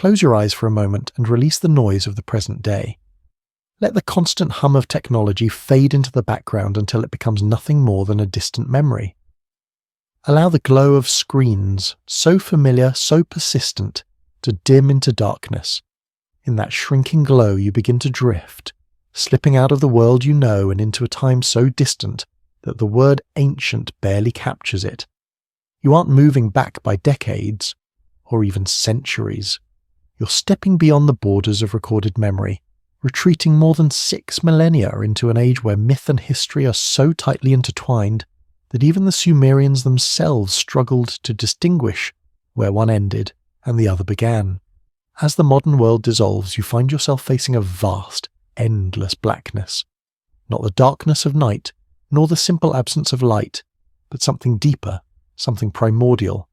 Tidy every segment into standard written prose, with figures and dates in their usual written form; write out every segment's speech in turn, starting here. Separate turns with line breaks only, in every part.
Close your eyes for a moment and release the noise of the present day. Let the constant hum of technology fade into the background until it becomes nothing more than a distant memory. Allow the glow of screens, so familiar, so persistent, to dim into darkness. In that shrinking glow you begin to drift, slipping out of the world you know and into a time so distant that the word ancient barely captures it. You aren't moving back by decades, or even centuries. You're stepping beyond the borders of recorded memory, retreating more than 6 millennia into an age where myth and history are so tightly intertwined that even the Sumerians themselves struggled to distinguish where one ended and the other began. As the modern world dissolves, you find yourself facing a vast, endless blackness. Not the darkness of night, nor the simple absence of light, but something deeper, something primordial.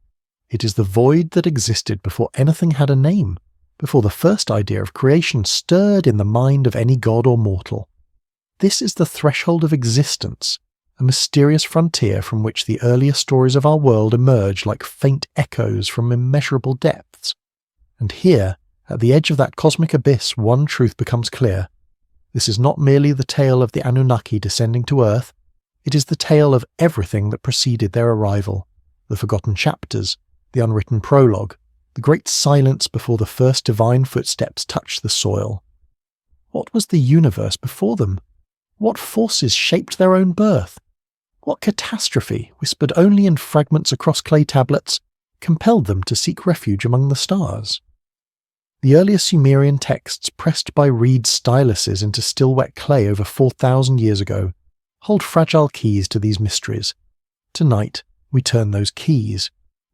It is the void that existed before anything had a name, before the first idea of creation stirred in the mind of any god or mortal. This is the threshold of existence, a mysterious frontier from which the earlier stories of our world emerge like faint echoes from immeasurable depths. And here, at the edge of that cosmic abyss, one truth becomes clear. This is not merely the tale of the Anunnaki descending to Earth, it is the tale of everything that preceded their arrival, the forgotten chapters, the unwritten prologue, the great silence before the first divine footsteps touched the soil. What was the universe before them? What forces shaped their own birth? What catastrophe, whispered only in fragments across clay tablets, compelled them to seek refuge among the stars? The earlier Sumerian texts, pressed by reed styluses into still wet clay over 4,000 years ago, hold fragile keys to these mysteries. Tonight, we turn those keys.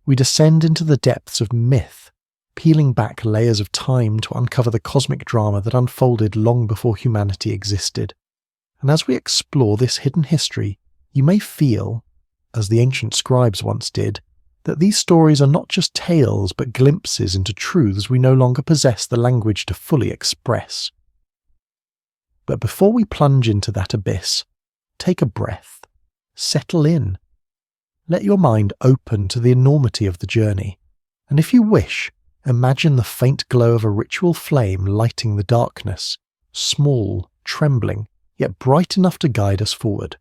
We descend into the depths of myth, peeling back layers of time to uncover the cosmic drama that unfolded long before humanity existed. And as we explore this hidden history, you may feel, as the ancient scribes once did, that these stories are not just tales but glimpses into truths we no longer possess the language to fully express. But before we plunge into that abyss, take a breath, settle in. Let your mind open to the enormity of the journey, and if you wish, imagine the faint glow of a ritual flame lighting the darkness, small, trembling, yet bright enough to guide us forward.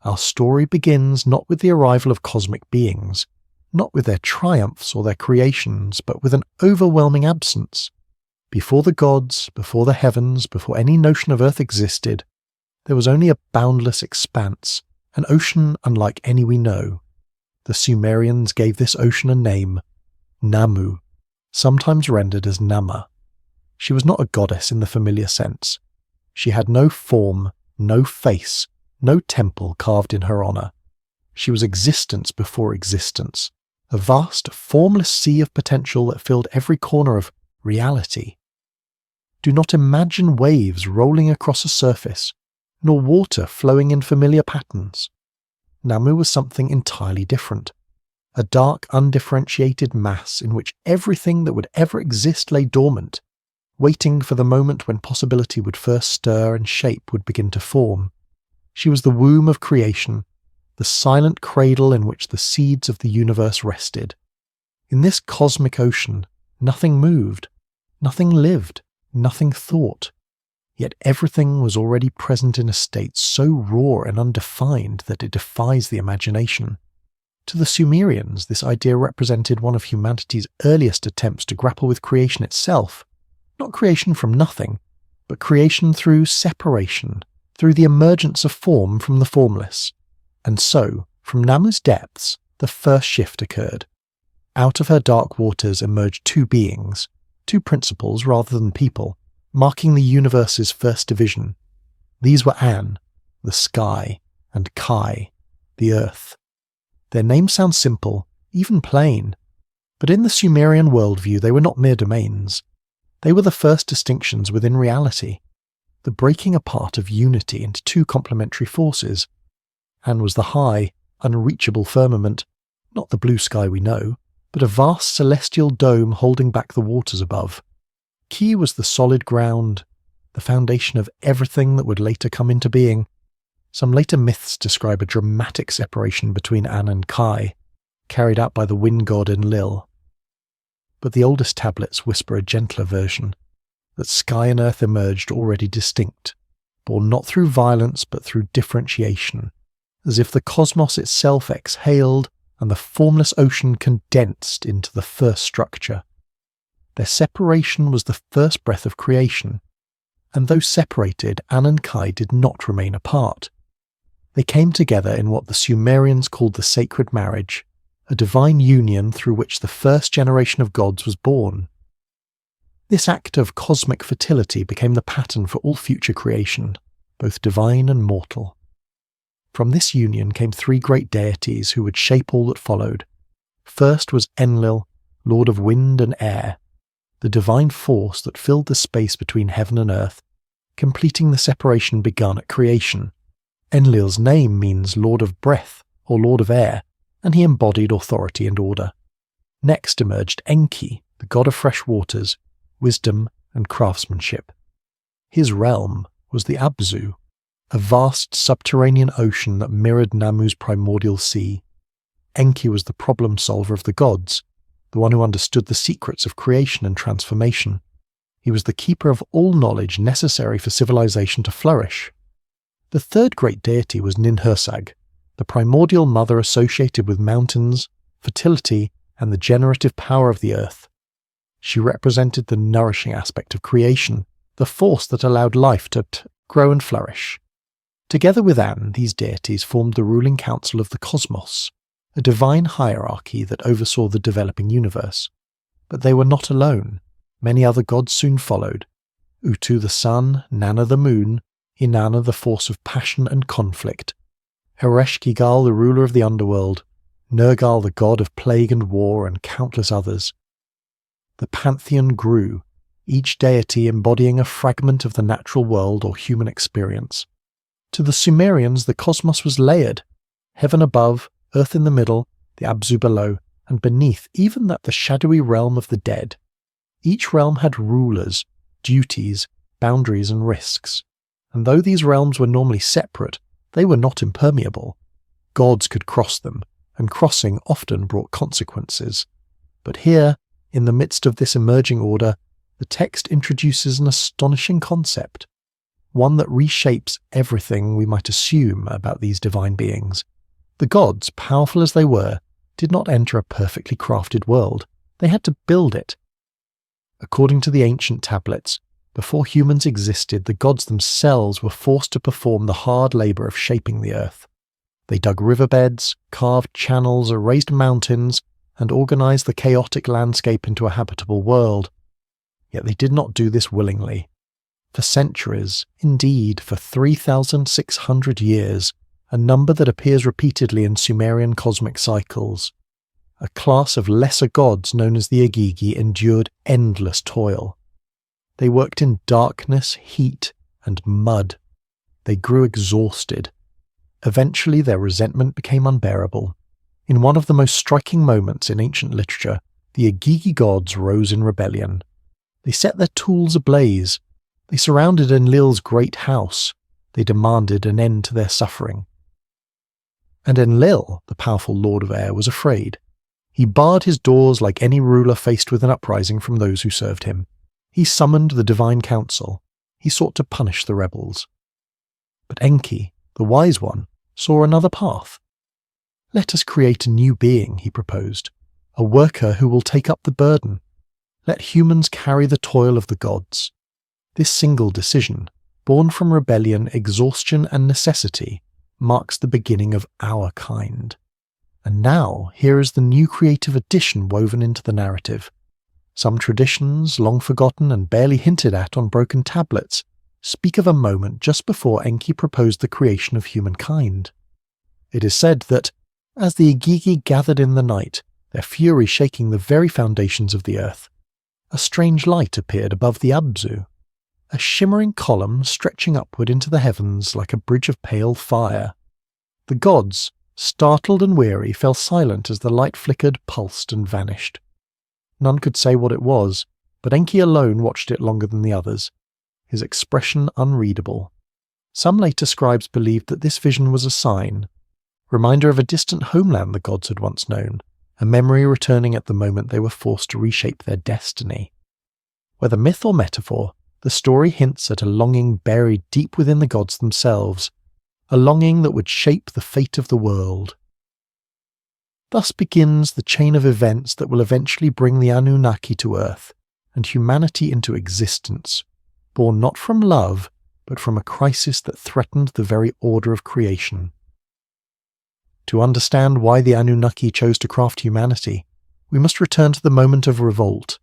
Our story begins not with the arrival of cosmic beings, not with their triumphs or their creations, but with an overwhelming absence. Before the gods, before the heavens, before any notion of Earth existed, there was only a boundless expanse, an ocean unlike any we know. The Sumerians gave this ocean a name, Namu, sometimes rendered as Nama. She was not a goddess in the familiar sense. She had no form, no face, no temple carved in her honor. She was existence before existence, a vast, formless sea of potential that filled every corner of reality. Do not imagine waves rolling across a surface, nor water flowing in familiar patterns. Namu was something entirely different. A dark, undifferentiated mass in which everything that would ever exist lay dormant, waiting for the moment when possibility would first stir and shape would begin to form. She was the womb of creation, the silent cradle in which the seeds of the universe rested. In this cosmic ocean, nothing moved, nothing lived, nothing thought. Yet everything was already present in a state so raw and undefined that it defies the imagination. To the Sumerians, this idea represented one of humanity's earliest attempts to grapple with creation itself, not creation from nothing, but creation through separation, through the emergence of form from the formless. And so, from Namu's depths, the first shift occurred. Out of her dark waters emerged two beings, two principles rather than people, marking the universe's first division. These were An, the sky, and Kai, the earth. Their names sound simple, even plain, but in the Sumerian worldview they were not mere domains. They were the first distinctions within reality, the breaking apart of unity into two complementary forces. An was the high, unreachable firmament, not the blue sky we know, but a vast celestial dome holding back the waters above. Ki was the solid ground, the foundation of everything that would later come into being. Some later myths describe a dramatic separation between An and Kai, carried out by the wind god Enlil. but the oldest tablets whisper a gentler version, that sky and earth emerged already distinct, born not through violence but through differentiation, as if the cosmos itself exhaled and the formless ocean condensed into the first structure. Their separation was the first breath of creation, and though separated, Anunnaki did not remain apart. They came together in what the Sumerians called the sacred marriage, a divine union through which the first generation of gods was born. This act of cosmic fertility became the pattern for all future creation, both divine and mortal. From this union came three great deities who would shape all that followed. First was Enlil, lord of wind and air, the divine force that filled the space between heaven and earth, completing the separation begun at creation. Enlil's name means Lord of Breath or Lord of Air, and he embodied authority and order. Next emerged Enki, the god of fresh waters, wisdom and craftsmanship. His realm was the Abzu, a vast subterranean ocean that mirrored Namu's primordial sea. Enki was the problem solver of the gods, the one who understood the secrets of creation and transformation. He was the keeper of all knowledge necessary for civilization to flourish. The third great deity was Ninhursag, the primordial mother associated with mountains, fertility, and the generative power of the earth. She represented the nourishing aspect of creation, the force that allowed life to grow and flourish. Together with An, these deities formed the ruling council of the cosmos, a divine hierarchy that oversaw the developing universe. But they were not alone. Many other gods soon followed. Utu the sun, Nana the moon, Inanna the force of passion and conflict, Ereshkigal the ruler of the underworld, Nergal the god of plague and war, and countless others. The pantheon grew, each deity embodying a fragment of the natural world or human experience. To the Sumerians, the cosmos was layered, heaven above, earth in the middle, the Abzu below, and beneath even that the shadowy realm of the dead. Each realm had rulers, duties, boundaries and risks, and though these realms were normally separate, they were not impermeable. Gods could cross them, and crossing often brought consequences. But here, in the midst of this emerging order, the text introduces an astonishing concept, one that reshapes everything we might assume about these divine beings. The gods, powerful as they were, did not enter a perfectly crafted world. They had to build it. According to the ancient tablets, before humans existed, the gods themselves were forced to perform the hard labor of shaping the earth. They dug riverbeds, carved channels, raised mountains, and organized the chaotic landscape into a habitable world. Yet they did not do this willingly. For centuries, indeed for 3,600 years, a number that appears repeatedly in Sumerian cosmic cycles, a class of lesser gods known as the Agigi endured endless toil. They worked in darkness, heat, and mud. They grew exhausted. Eventually their resentment became unbearable. In one of the most striking moments in ancient literature, the Agigi gods rose in rebellion. They set their tools ablaze. They surrounded Enlil's great house. They demanded an end to their suffering. And Enlil, the powerful lord of air, was afraid. He barred his doors like any ruler faced with an uprising from those who served him. He summoned the divine council. He sought to punish the rebels. But Enki, the wise one, saw another path. Let us create a new being, he proposed, a worker who will take up the burden. Let humans carry the toil of the gods. This single decision, born from rebellion, exhaustion, and necessity, marks the beginning of our kind. And now, here is the new creative addition woven into the narrative. Some traditions, long forgotten and barely hinted at on broken tablets, speak of a moment just before Enki proposed the creation of humankind. It is said that, as the Agigi gathered in the night, their fury shaking the very foundations of the earth, a strange light appeared above the Abzu, a shimmering column stretching upward into the heavens like a bridge of pale fire. The gods, startled and weary, fell silent as the light flickered, pulsed, and vanished. None could say what it was, but Enki alone watched it longer than the others, his expression unreadable. Some later scribes believed that this vision was a sign, reminder of a distant homeland the gods had once known, a memory returning at the moment they were forced to reshape their destiny. Whether myth or metaphor, the story hints at a longing buried deep within the gods themselves, a longing that would shape the fate of the world. Thus begins the chain of events that will eventually bring the Anunnaki to Earth and humanity into existence, born not from love, but from a crisis that threatened the very order of creation. To understand why the Anunnaki chose to craft humanity, we must return to the moment of revolt,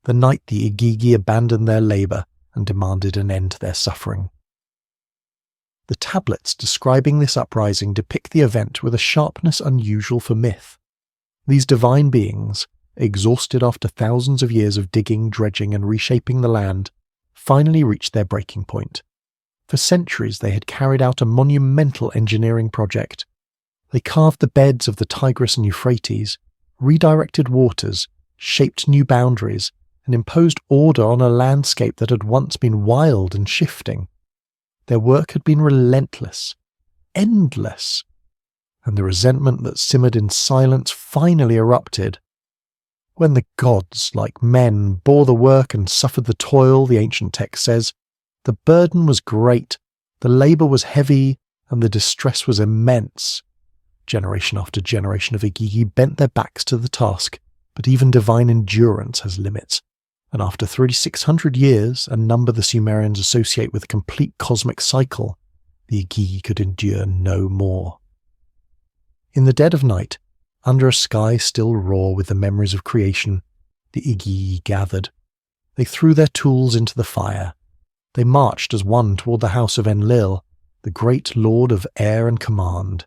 the night the Igigi abandoned their labour and demanded an end to their suffering. The tablets describing this uprising depict the event with a sharpness unusual for myth. These divine beings, exhausted after thousands of years of digging, dredging and reshaping the land, finally reached their breaking point. For centuries they had carried out a monumental engineering project. They carved the beds of the Tigris and Euphrates, redirected waters, shaped new boundaries, and imposed order on a landscape that had once been wild and shifting. Their work had been relentless, endless, and the resentment that simmered in silence finally erupted. When the gods, like men, bore the work and suffered the toil, the ancient text says, the burden was great, the labour was heavy, and the distress was immense. Generation after generation of Igigi bent their backs to the task, but even divine endurance has limits, and after 3,600 years, a number the Sumerians associate with a complete cosmic cycle, the Igigi could endure no more. In the dead of night, under a sky still raw with the memories of creation, the Igigi gathered. They threw their tools into the fire. They marched as one toward the house of Enlil, the great lord of air and command.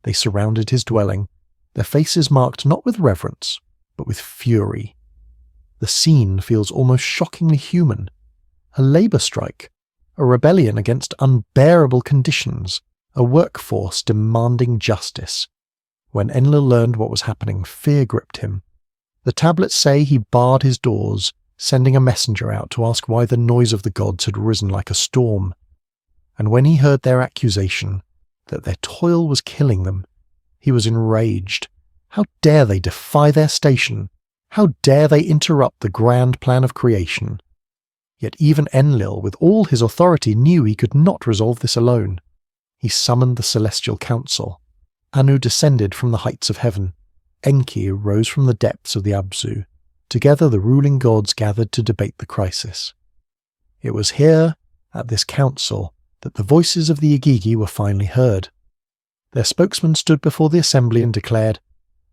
They surrounded his dwelling, their faces marked not with reverence, but with fury. The scene feels almost shockingly human. A labour strike, a rebellion against unbearable conditions, a workforce demanding justice. When Enlil learned what was happening, fear gripped him. The tablets say he barred his doors, sending a messenger out to ask why the noise of the gods had risen like a storm. And when he heard their accusation, that their toil was killing them, he was enraged. How dare they defy their station? How dare they interrupt the grand plan of creation? Yet even Enlil, with all his authority, knew he could not resolve this alone. He summoned the celestial council. Anu descended from the heights of heaven. Enki rose from the depths of the Abzu. Together the ruling gods gathered to debate the crisis. It was here, at this council, that the voices of the Igigi were finally heard. Their spokesman stood before the assembly and declared,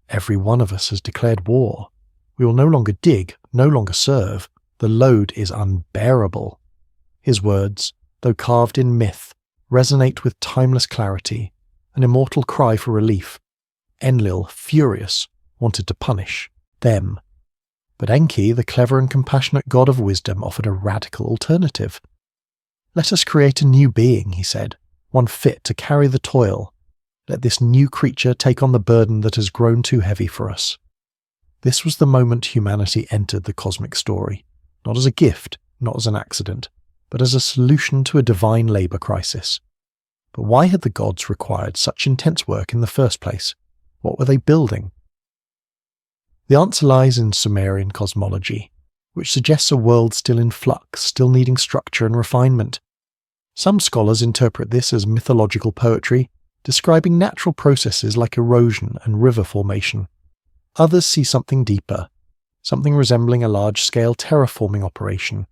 "Every one of us has declared war. We will no longer dig, no longer serve. The load is unbearable." His words, though carved in myth, resonate with timeless clarity, an immortal cry for relief. Enlil, furious, wanted to punish them. But Enki, the clever and compassionate god of wisdom, offered a radical alternative. "Let us create a new being," he said, "one fit to carry the toil. Let this new creature take on the burden that has grown too heavy for us." This was the moment humanity entered the cosmic story, not as a gift, not as an accident, but as a solution to a divine labour crisis. But why had the gods required such intense work in the first place? What were they building? The answer lies in Sumerian cosmology, which suggests a world still in flux, still needing structure and refinement. Some scholars interpret this as mythological poetry, describing natural processes like erosion and river formation. Others see something deeper, something resembling a large-scale terraforming operation.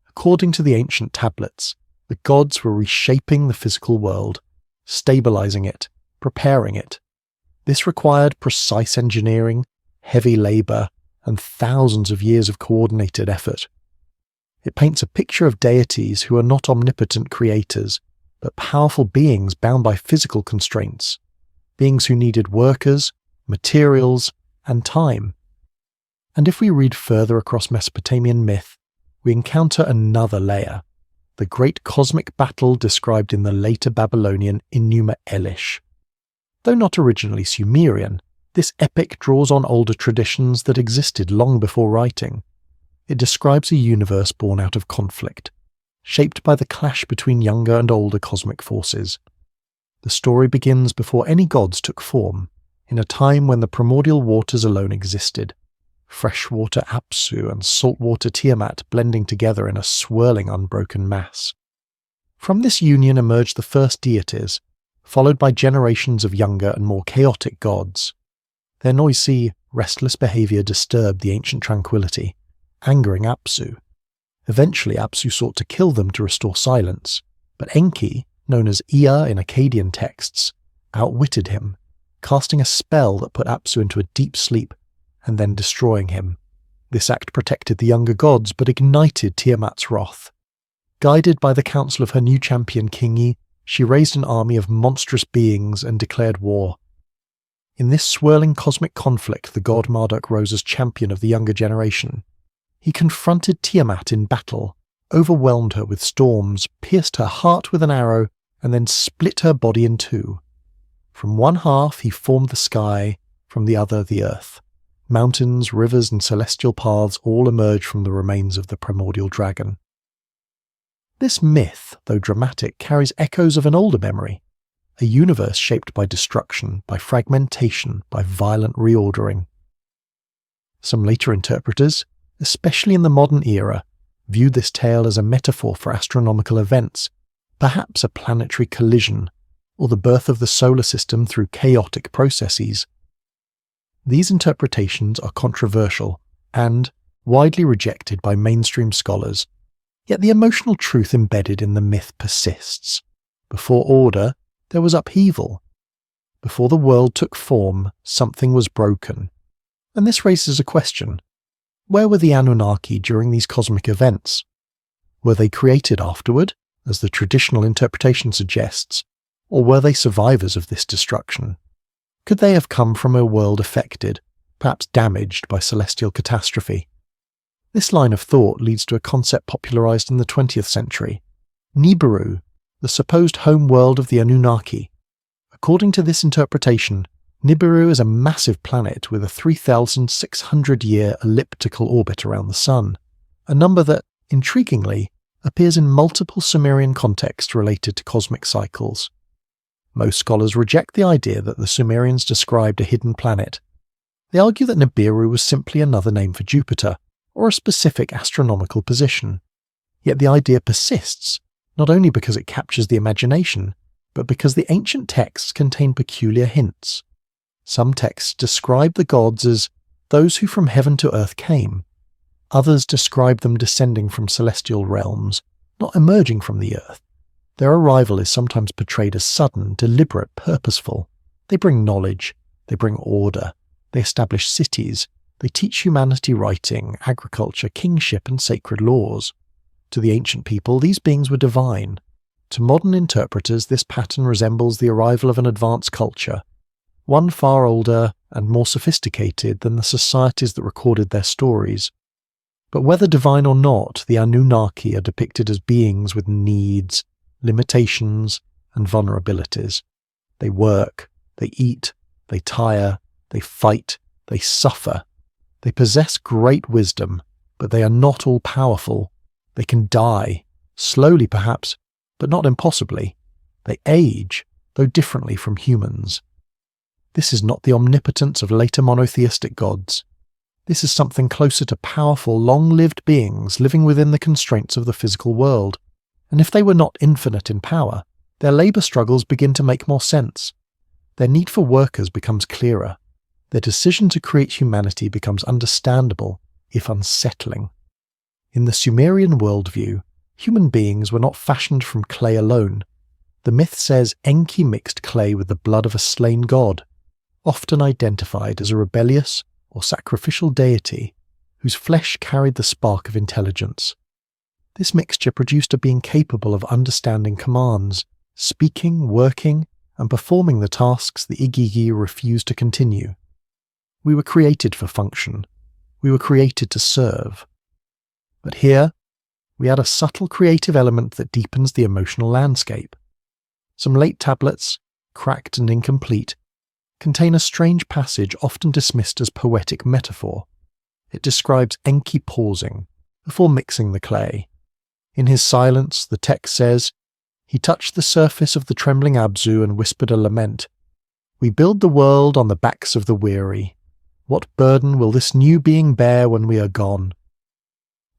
According to the ancient tablets, the gods were reshaping the physical world, stabilizing it, preparing it. This required precise engineering, heavy labour, and thousands of years of coordinated effort. It paints a picture of deities who are not omnipotent creators, but powerful beings bound by physical constraints, beings who needed workers, materials, and time. And if we read further across Mesopotamian myth, we encounter another layer, the great cosmic battle described in the later Babylonian Enuma Elish. Though not originally Sumerian, this epic draws on older traditions that existed long before writing. It describes a universe born out of conflict, shaped by the clash between younger and older cosmic forces. The story begins before any gods took form, in a time when the primordial waters alone existed, freshwater Apsu and saltwater Tiamat blending together in a swirling unbroken mass. From this union emerged the first deities, followed by generations of younger and more chaotic gods. Their noisy, restless behaviour disturbed the ancient tranquility, angering Apsu. Eventually Apsu sought to kill them to restore silence, but Enki, known as Ea in Akkadian texts, outwitted him, casting a spell that put Apsu into a deep sleep and then destroying him. This act protected the younger gods but ignited Tiamat's wrath. Guided by the counsel of her new champion Kingi, she raised an army of monstrous beings and declared war. In this swirling cosmic conflict, the god Marduk rose as champion of the younger generation. He confronted Tiamat in battle, overwhelmed her with storms, pierced her heart with an arrow, and then split her body in two. From one half he formed the sky, from the other the earth. Mountains, rivers, and celestial paths all emerged from the remains of the primordial dragon. This myth, though dramatic, carries echoes of an older memory, a universe shaped by destruction, by fragmentation, by violent reordering. Some later interpreters, especially in the modern era, viewed this tale as a metaphor for astronomical events, perhaps a planetary collision, or the birth of the solar system through chaotic processes. These interpretations are controversial and widely rejected by mainstream scholars, yet the emotional truth embedded in the myth persists. Before order, there was upheaval. Before the world took form, something was broken. And this raises a question. Where were the Anunnaki during these cosmic events? Were they created afterward, as the traditional interpretation suggests, or were they survivors of this destruction? Could they have come from a world affected, perhaps damaged by celestial catastrophe? This line of thought leads to a concept popularized in the 20th century, Nibiru, the supposed home world of the Anunnaki. According to this interpretation, Nibiru is a massive planet with a 3,600-year elliptical orbit around the Sun, a number that, intriguingly, appears in multiple Sumerian contexts related to cosmic cycles. Most scholars reject the idea that the Sumerians described a hidden planet. They argue that Nibiru was simply another name for Jupiter, or a specific astronomical position. Yet the idea persists, not only because it captures the imagination, but because the ancient texts contain peculiar hints. Some texts describe the gods as those who from heaven to earth came. Others describe them descending from celestial realms, not emerging from the earth. Their arrival is sometimes portrayed as sudden, deliberate, purposeful. They bring knowledge, they bring order, they establish cities, they teach humanity writing, agriculture, kingship, and sacred laws. To the ancient people, these beings were divine. To modern interpreters, this pattern resembles the arrival of an advanced culture, one far older and more sophisticated than the societies that recorded their stories. But whether divine or not, the Anunnaki are depicted as beings with needs, limitations, and vulnerabilities. They work, they eat, they tire, they fight, they suffer. They possess great wisdom, but they are not all-powerful. They can die, slowly perhaps, but not impossibly. They age, though differently from humans. This is not the omnipotence of later monotheistic gods. This is something closer to powerful, long-lived beings living within the constraints of the physical world. And if they were not infinite in power, their labour struggles begin to make more sense. Their need for workers becomes clearer. Their decision to create humanity becomes understandable, if unsettling. In the Sumerian worldview, human beings were not fashioned from clay alone. The myth says Enki mixed clay with the blood of a slain god, often identified as a rebellious or sacrificial deity whose flesh carried the spark of intelligence. This mixture produced a being capable of understanding commands, speaking, working, and performing the tasks the Igigi refused to continue. We were created for function. We were created to serve. But here, we add a subtle creative element that deepens the emotional landscape. Some late tablets, cracked and incomplete, contain a strange passage often dismissed as poetic metaphor. It describes Enki pausing, before mixing the clay. In his silence, the text says, "He touched the surface of the trembling Abzu and whispered a lament. We build the world on the backs of the weary. What burden will this new being bear when we are gone?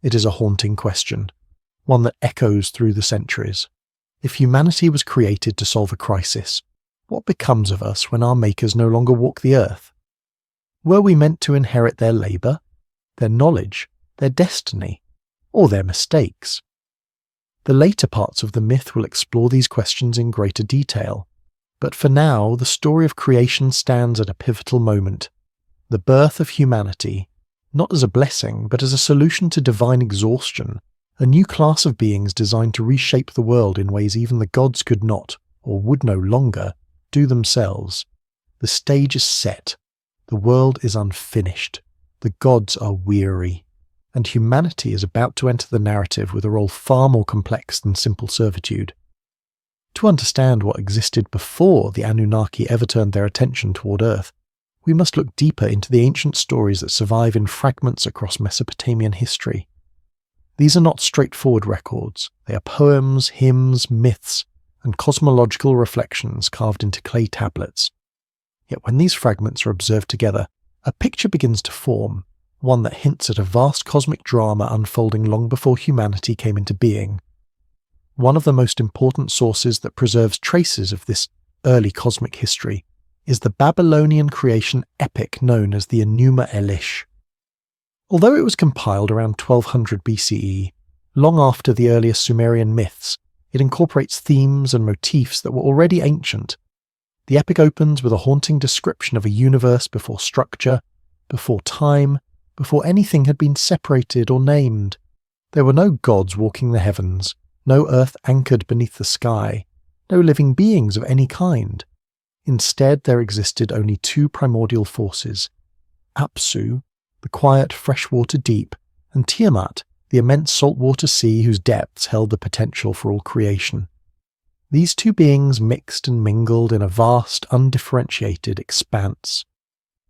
It is a haunting question, one that echoes through the centuries. If humanity was created to solve a crisis, what becomes of us when our makers no longer walk the earth? Were we meant to inherit their labour, their knowledge, their destiny, or their mistakes? The later parts of the myth will explore these questions in greater detail, but for now the story of creation stands at a pivotal moment, the birth of humanity, not as a blessing but as a solution to divine exhaustion, a new class of beings designed to reshape the world in ways even the gods could not, or would no longer, do themselves. The stage is set, the world is unfinished, the gods are weary, and humanity is about to enter the narrative with a role far more complex than simple servitude. To understand what existed before the Anunnaki ever turned their attention toward Earth, we must look deeper into the ancient stories that survive in fragments across Mesopotamian history. These are not straightforward records, they are poems, hymns, myths, and cosmological reflections carved into clay tablets. Yet when these fragments are observed together, a picture begins to form, one that hints at a vast cosmic drama unfolding long before humanity came into being. One of the most important sources that preserves traces of this early cosmic history is the Babylonian creation epic known as the Enuma Elish. Although it was compiled around 1200 BCE, long after the earliest Sumerian myths, it incorporates themes and motifs that were already ancient. The epic opens with a haunting description of a universe before structure, before time, before anything had been separated or named. There were no gods walking the heavens, no earth anchored beneath the sky, no living beings of any kind. Instead, there existed only two primordial forces, Apsu, the quiet freshwater deep, and Tiamat, the immense saltwater sea whose depths held the potential for all creation. These two beings mixed and mingled in a vast, undifferentiated expanse.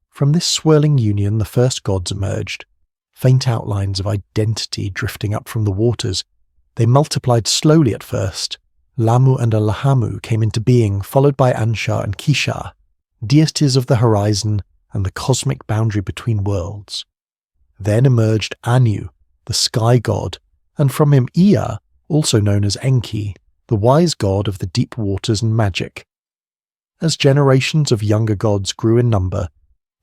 From this swirling union the first gods emerged, faint outlines of identity drifting up from the waters. They multiplied slowly at first. Lamu and Allahamu came into being, followed by Anshar and Kishar, deities of the horizon and the cosmic boundary between worlds. Then emerged Anu, the sky god, and from him Ea, also known as Enki, the wise god of the deep waters and magic. As generations of younger gods grew in number,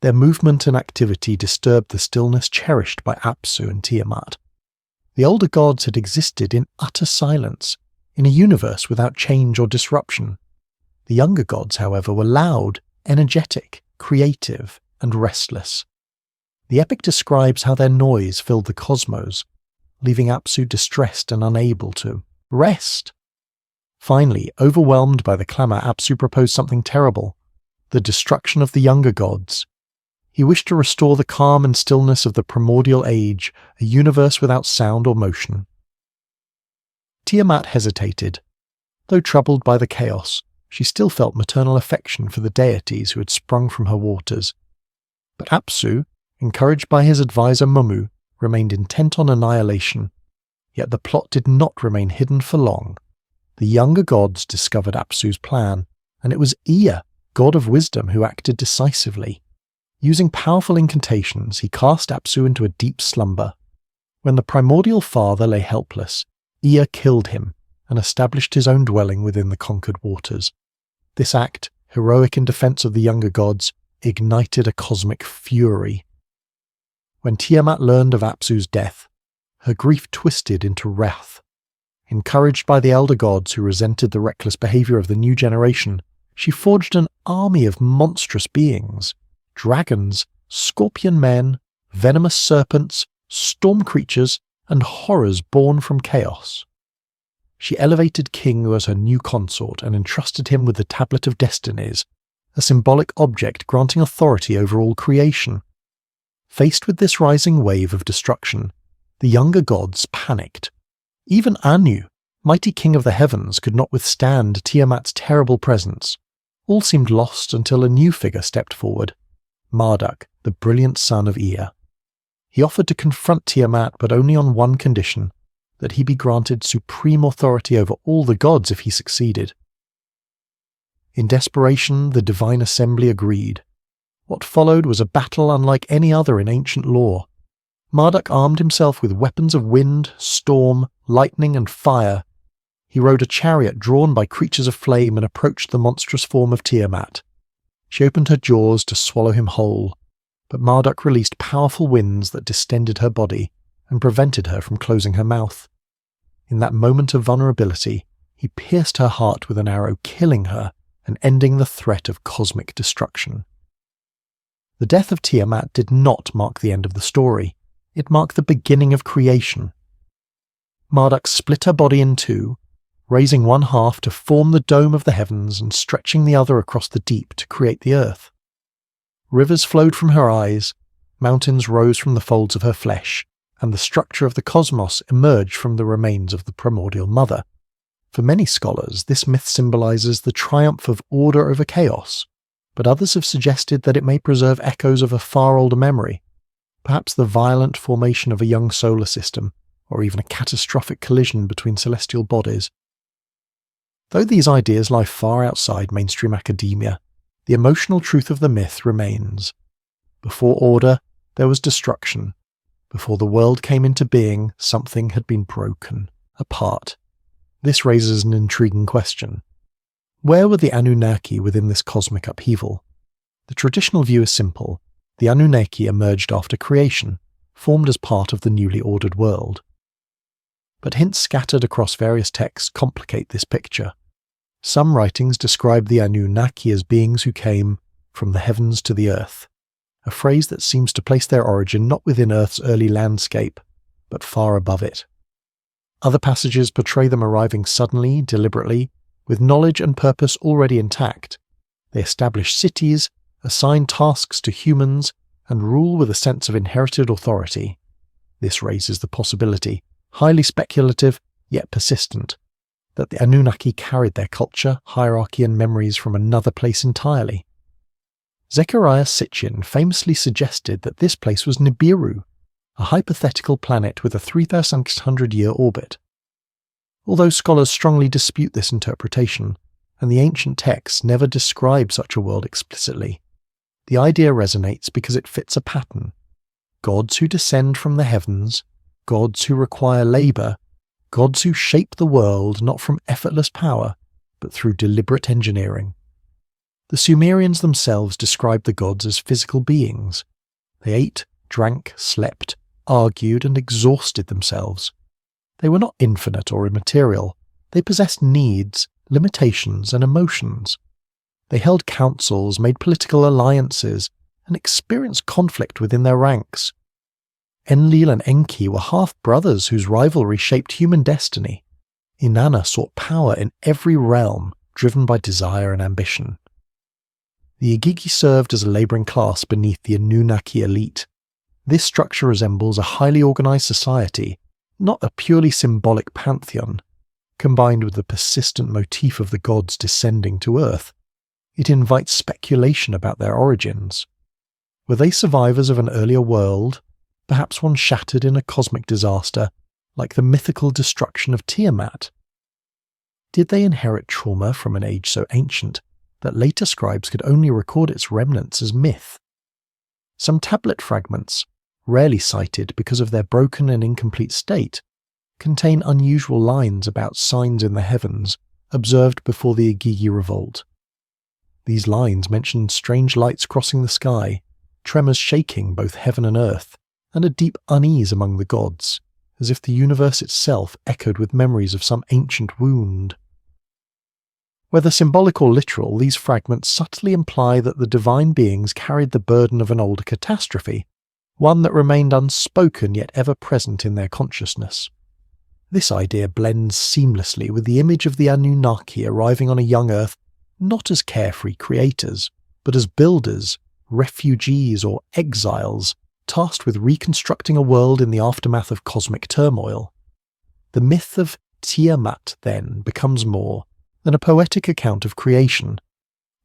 their movement and activity disturbed the stillness cherished by Apsu and Tiamat. The older gods had existed in utter silence, in a universe without change or disruption. The younger gods, however, were loud, energetic, creative, and restless. The epic describes how their noise filled the cosmos, leaving Apsu distressed and unable to rest. Finally, overwhelmed by the clamour, Apsu proposed something terrible, the destruction of the younger gods. He wished to restore the calm and stillness of the primordial age, a universe without sound or motion. Tiamat hesitated. Though troubled by the chaos, she still felt maternal affection for the deities who had sprung from her waters. But Apsu, encouraged by his advisor Mummu, remained intent on annihilation. Yet the plot did not remain hidden for long. The younger gods discovered Apsu's plan, and it was Ea, god of wisdom, who acted decisively. Using powerful incantations, he cast Apsu into a deep slumber. When the primordial father lay helpless, Ea killed him and established his own dwelling within the conquered waters. This act, heroic in defense of the younger gods, ignited a cosmic fury. When Tiamat learned of Apsu's death, her grief twisted into wrath. Encouraged by the elder gods who resented the reckless behavior of the new generation, she forged an army of monstrous beings, dragons, scorpion men, venomous serpents, storm creatures, and horrors born from chaos. She elevated Kingu as her new consort and entrusted him with the Tablet of Destinies, a symbolic object granting authority over all creation. Faced with this rising wave of destruction, the younger gods panicked. Even Anu, mighty king of the heavens, could not withstand Tiamat's terrible presence. All seemed lost until a new figure stepped forward, Marduk, the brilliant son of Ea. He offered to confront Tiamat, but only on one condition, that he be granted supreme authority over all the gods if he succeeded. In desperation, the divine assembly agreed. What followed was a battle unlike any other in ancient lore. Marduk armed himself with weapons of wind, storm, lightning, and fire. He rode a chariot drawn by creatures of flame and approached the monstrous form of Tiamat. She opened her jaws to swallow him whole, but Marduk released powerful winds that distended her body and prevented her from closing her mouth. In that moment of vulnerability, he pierced her heart with an arrow, killing her and ending the threat of cosmic destruction. The death of Tiamat did not mark the end of the story. It marked the beginning of creation. Marduk split her body in two, raising one half to form the dome of the heavens and stretching the other across the deep to create the earth. Rivers flowed from her eyes, mountains rose from the folds of her flesh, and the structure of the cosmos emerged from the remains of the primordial mother. For many scholars, this myth symbolizes the triumph of order over chaos, but others have suggested that it may preserve echoes of a far older memory, perhaps the violent formation of a young solar system, or even a catastrophic collision between celestial bodies. Though these ideas lie far outside mainstream academia, the emotional truth of the myth remains. Before order, there was destruction. Before the world came into being, something had been broken, apart. This raises an intriguing question. Where were the Anunnaki within this cosmic upheaval? The traditional view is simple. The Anunnaki emerged after creation, formed as part of the newly ordered world. But hints scattered across various texts complicate this picture. Some writings describe the Anunnaki as beings who came from the heavens to the earth, a phrase that seems to place their origin not within Earth's early landscape, but far above it. Other passages portray them arriving suddenly, deliberately, with knowledge and purpose already intact. They establish cities, assign tasks to humans, and rule with a sense of inherited authority. This raises the possibility, highly speculative yet persistent, that the Anunnaki carried their culture, hierarchy, and memories from another place entirely. Zecharia Sitchin famously suggested that this place was Nibiru, a hypothetical planet with a 3,600-year orbit. Although scholars strongly dispute this interpretation, and the ancient texts never describe such a world explicitly, the idea resonates because it fits a pattern. Gods who descend from the heavens, gods who require labor, gods who shape the world not from effortless power, but through deliberate engineering. The Sumerians themselves described the gods as physical beings. They ate, drank, slept, argued, and exhausted themselves. They were not infinite or immaterial. They possessed needs, limitations, and emotions. They held councils, made political alliances, and experienced conflict within their ranks. Enlil and Enki were half-brothers whose rivalry shaped human destiny. Inanna sought power in every realm, driven by desire and ambition. The Igigi served as a labouring class beneath the Anunnaki elite. This structure resembles a highly organised society, not a purely symbolic pantheon. Combined with the persistent motif of the gods descending to Earth, it invites speculation about their origins. Were they survivors of an earlier world, perhaps one shattered in a cosmic disaster, like the mythical destruction of Tiamat? Did they inherit trauma from an age so ancient that later scribes could only record its remnants as myth? Some tablet fragments, rarely cited because of their broken and incomplete state, contain unusual lines about signs in the heavens observed before the Igigi revolt. These lines mention strange lights crossing the sky, tremors shaking both heaven and earth, and a deep unease among the gods, as if the universe itself echoed with memories of some ancient wound. Whether symbolic or literal, these fragments subtly imply that the divine beings carried the burden of an older catastrophe, one that remained unspoken yet ever present in their consciousness. This idea blends seamlessly with the image of the Anunnaki arriving on a young Earth not as carefree creators, but as builders, refugees, or exiles, tasked with reconstructing a world in the aftermath of cosmic turmoil. The myth of Tiamat, then, becomes more than a poetic account of creation.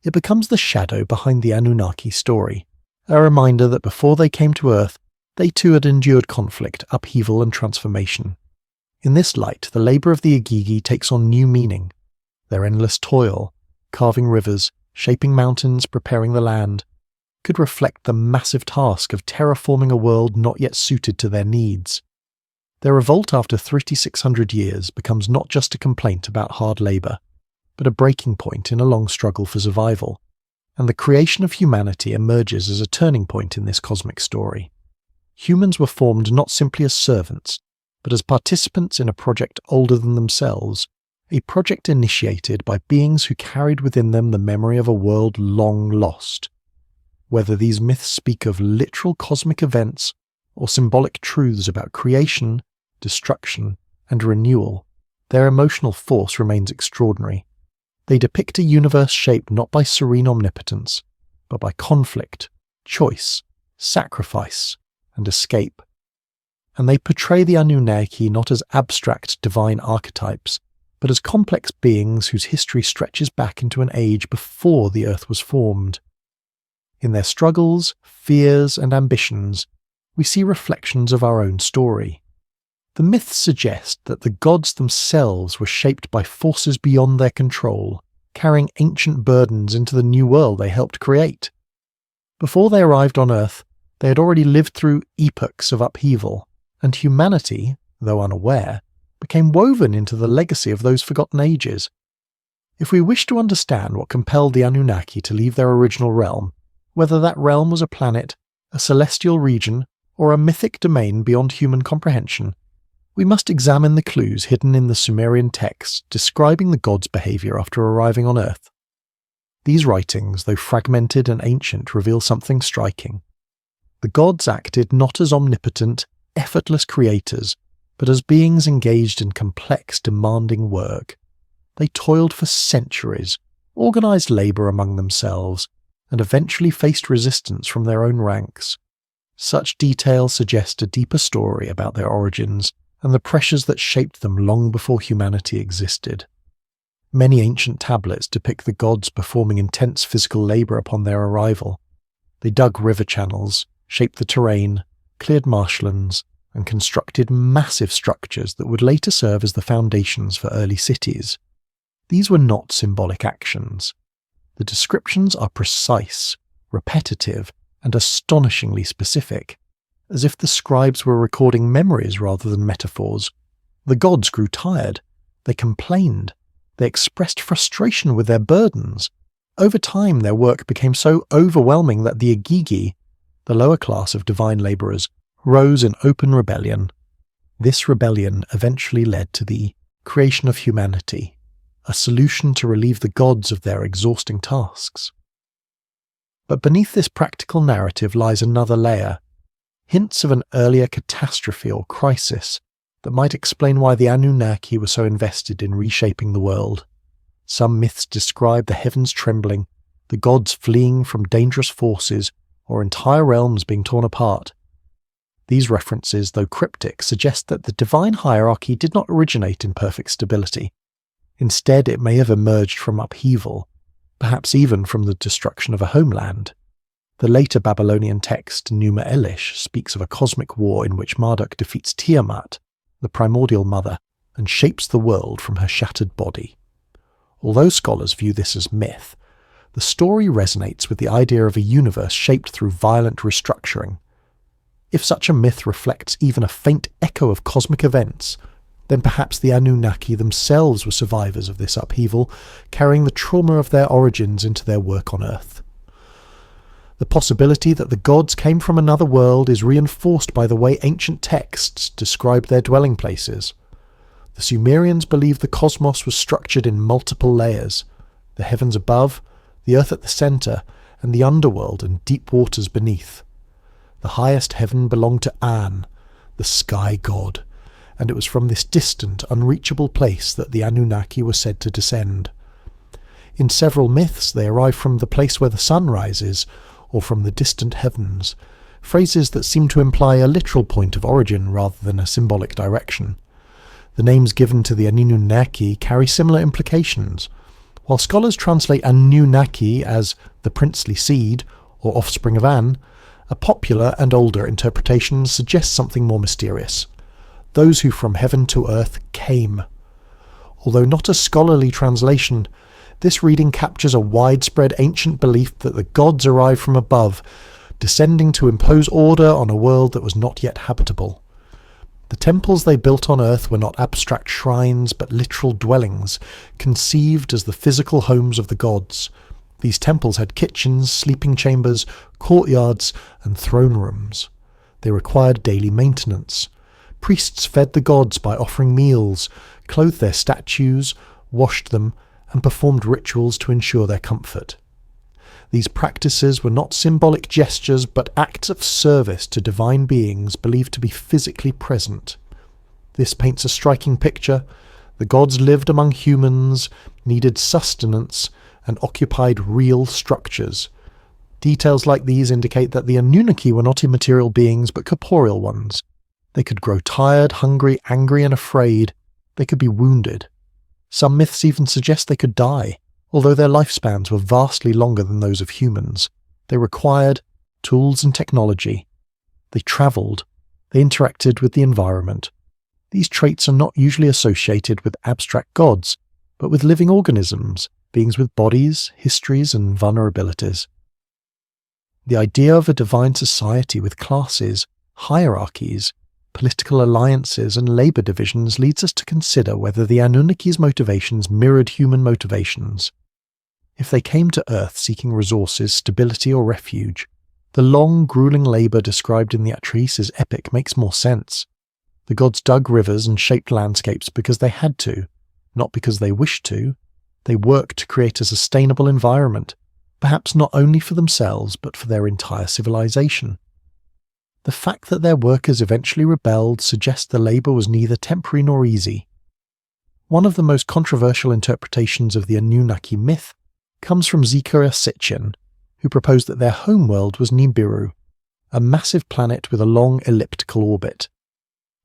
It becomes the shadow behind the Anunnaki story, a reminder that before they came to Earth, they too had endured conflict, upheaval, and transformation. In this light, the labour of the Igigi takes on new meaning. Their endless toil, carving rivers, shaping mountains, preparing the land, could reflect the massive task of terraforming a world not yet suited to their needs. Their revolt after 3,600 years becomes not just a complaint about hard labour, but a breaking point in a long struggle for survival, and the creation of humanity emerges as a turning point in this cosmic story. Humans were formed not simply as servants, but as participants in a project older than themselves, a project initiated by beings who carried within them the memory of a world long lost. Whether these myths speak of literal cosmic events or symbolic truths about creation, destruction, and renewal, their emotional force remains extraordinary. They depict a universe shaped not by serene omnipotence, but by conflict, choice, sacrifice, and escape. And they portray the Anunnaki not as abstract divine archetypes, but as complex beings whose history stretches back into an age before the Earth was formed. In their struggles, fears, and ambitions, we see reflections of our own story. The myths suggest that the gods themselves were shaped by forces beyond their control, carrying ancient burdens into the new world they helped create. Before they arrived on Earth, they had already lived through epochs of upheaval, and humanity, though unaware, became woven into the legacy of those forgotten ages. If we wish to understand what compelled the Anunnaki to leave their original realm, whether that realm was a planet, a celestial region, or a mythic domain beyond human comprehension, we must examine the clues hidden in the Sumerian texts describing the gods' behaviour after arriving on Earth. These writings, though fragmented and ancient, reveal something striking. The gods acted not as omnipotent, effortless creators, but as beings engaged in complex, demanding work. They toiled for centuries, organised labour among themselves, and eventually faced resistance from their own ranks. Such detail suggests a deeper story about their origins and the pressures that shaped them long before humanity existed. Many ancient tablets depict the gods performing intense physical labour upon their arrival. They dug river channels, shaped the terrain, cleared marshlands, and constructed massive structures that would later serve as the foundations for early cities. These were not symbolic actions. The descriptions are precise, repetitive, and astonishingly specific, as if the scribes were recording memories rather than metaphors. The gods grew tired. They complained. They expressed frustration with their burdens. Over time, their work became so overwhelming that the Igigi, the lower class of divine labourers, rose in open rebellion. This rebellion eventually led to the creation of humanity, a solution to relieve the gods of their exhausting tasks. But beneath this practical narrative lies another layer, hints of an earlier catastrophe or crisis that might explain why the Anunnaki were so invested in reshaping the world. Some myths describe the heavens trembling, the gods fleeing from dangerous forces, or entire realms being torn apart. These references, though cryptic, suggest that the divine hierarchy did not originate in perfect stability. Instead, it may have emerged from upheaval, perhaps even from the destruction of a homeland. The later Babylonian text Numa Elish speaks of a cosmic war in which Marduk defeats Tiamat, the primordial mother, and shapes the world from her shattered body. Although scholars view this as myth, the story resonates with the idea of a universe shaped through violent restructuring. If such a myth reflects even a faint echo of cosmic events, then perhaps the Anunnaki themselves were survivors of this upheaval, carrying the trauma of their origins into their work on Earth. The possibility that the gods came from another world is reinforced by the way ancient texts describe their dwelling places. The Sumerians believed the cosmos was structured in multiple layers: the heavens above, the earth at the centre, and the underworld and deep waters beneath. The highest heaven belonged to An, the sky god, and it was from this distant, unreachable place that the Anunnaki were said to descend. In several myths they arrive from the place where the sun rises, or from the distant heavens, phrases that seem to imply a literal point of origin rather than a symbolic direction. The names given to the Anunnaki carry similar implications. While scholars translate Anunnaki as the princely seed, or offspring of An, a popular and older interpretation suggests something more mysterious: those who from heaven to earth came. Although not a scholarly translation, This reading captures a widespread ancient belief that the gods arrived from above, descending to impose order on a world that was not yet habitable. The temples they built on Earth were not abstract shrines, but literal dwellings, conceived as the physical homes of the gods. These temples had kitchens, sleeping chambers, courtyards, and throne rooms. They required daily maintenance. Priests fed the gods by offering meals, clothed their statues, washed them, and performed rituals to ensure their comfort. These practices were not symbolic gestures, but acts of service to divine beings believed to be physically present. This paints a striking picture. The gods lived among humans, needed sustenance, and occupied real structures. Details like these indicate that the Anunnaki were not immaterial beings, but corporeal ones. They could grow tired, hungry, angry, and afraid. They could be wounded. Some myths even suggest they could die. Although their lifespans were vastly longer than those of humans, they required tools and technology. They travelled. They interacted with the environment. These traits are not usually associated with abstract gods, but with living organisms, beings with bodies, histories, and vulnerabilities. The idea of a divine society with classes, hierarchies, political alliances, and labour divisions leads us to consider whether the Anunnaki's motivations mirrored human motivations. If they came to Earth seeking resources, stability, or refuge, the long, grueling labour described in the Atreides epic makes more sense. The gods dug rivers and shaped landscapes because they had to, not because they wished to. They worked to create a sustainable environment, perhaps not only for themselves, but for their entire civilization. The fact that their workers eventually rebelled suggests the labour was neither temporary nor easy. One of the most controversial interpretations of the Anunnaki myth comes from Zecharia Sitchin, who proposed that their homeworld was Nibiru, a massive planet with a long elliptical orbit.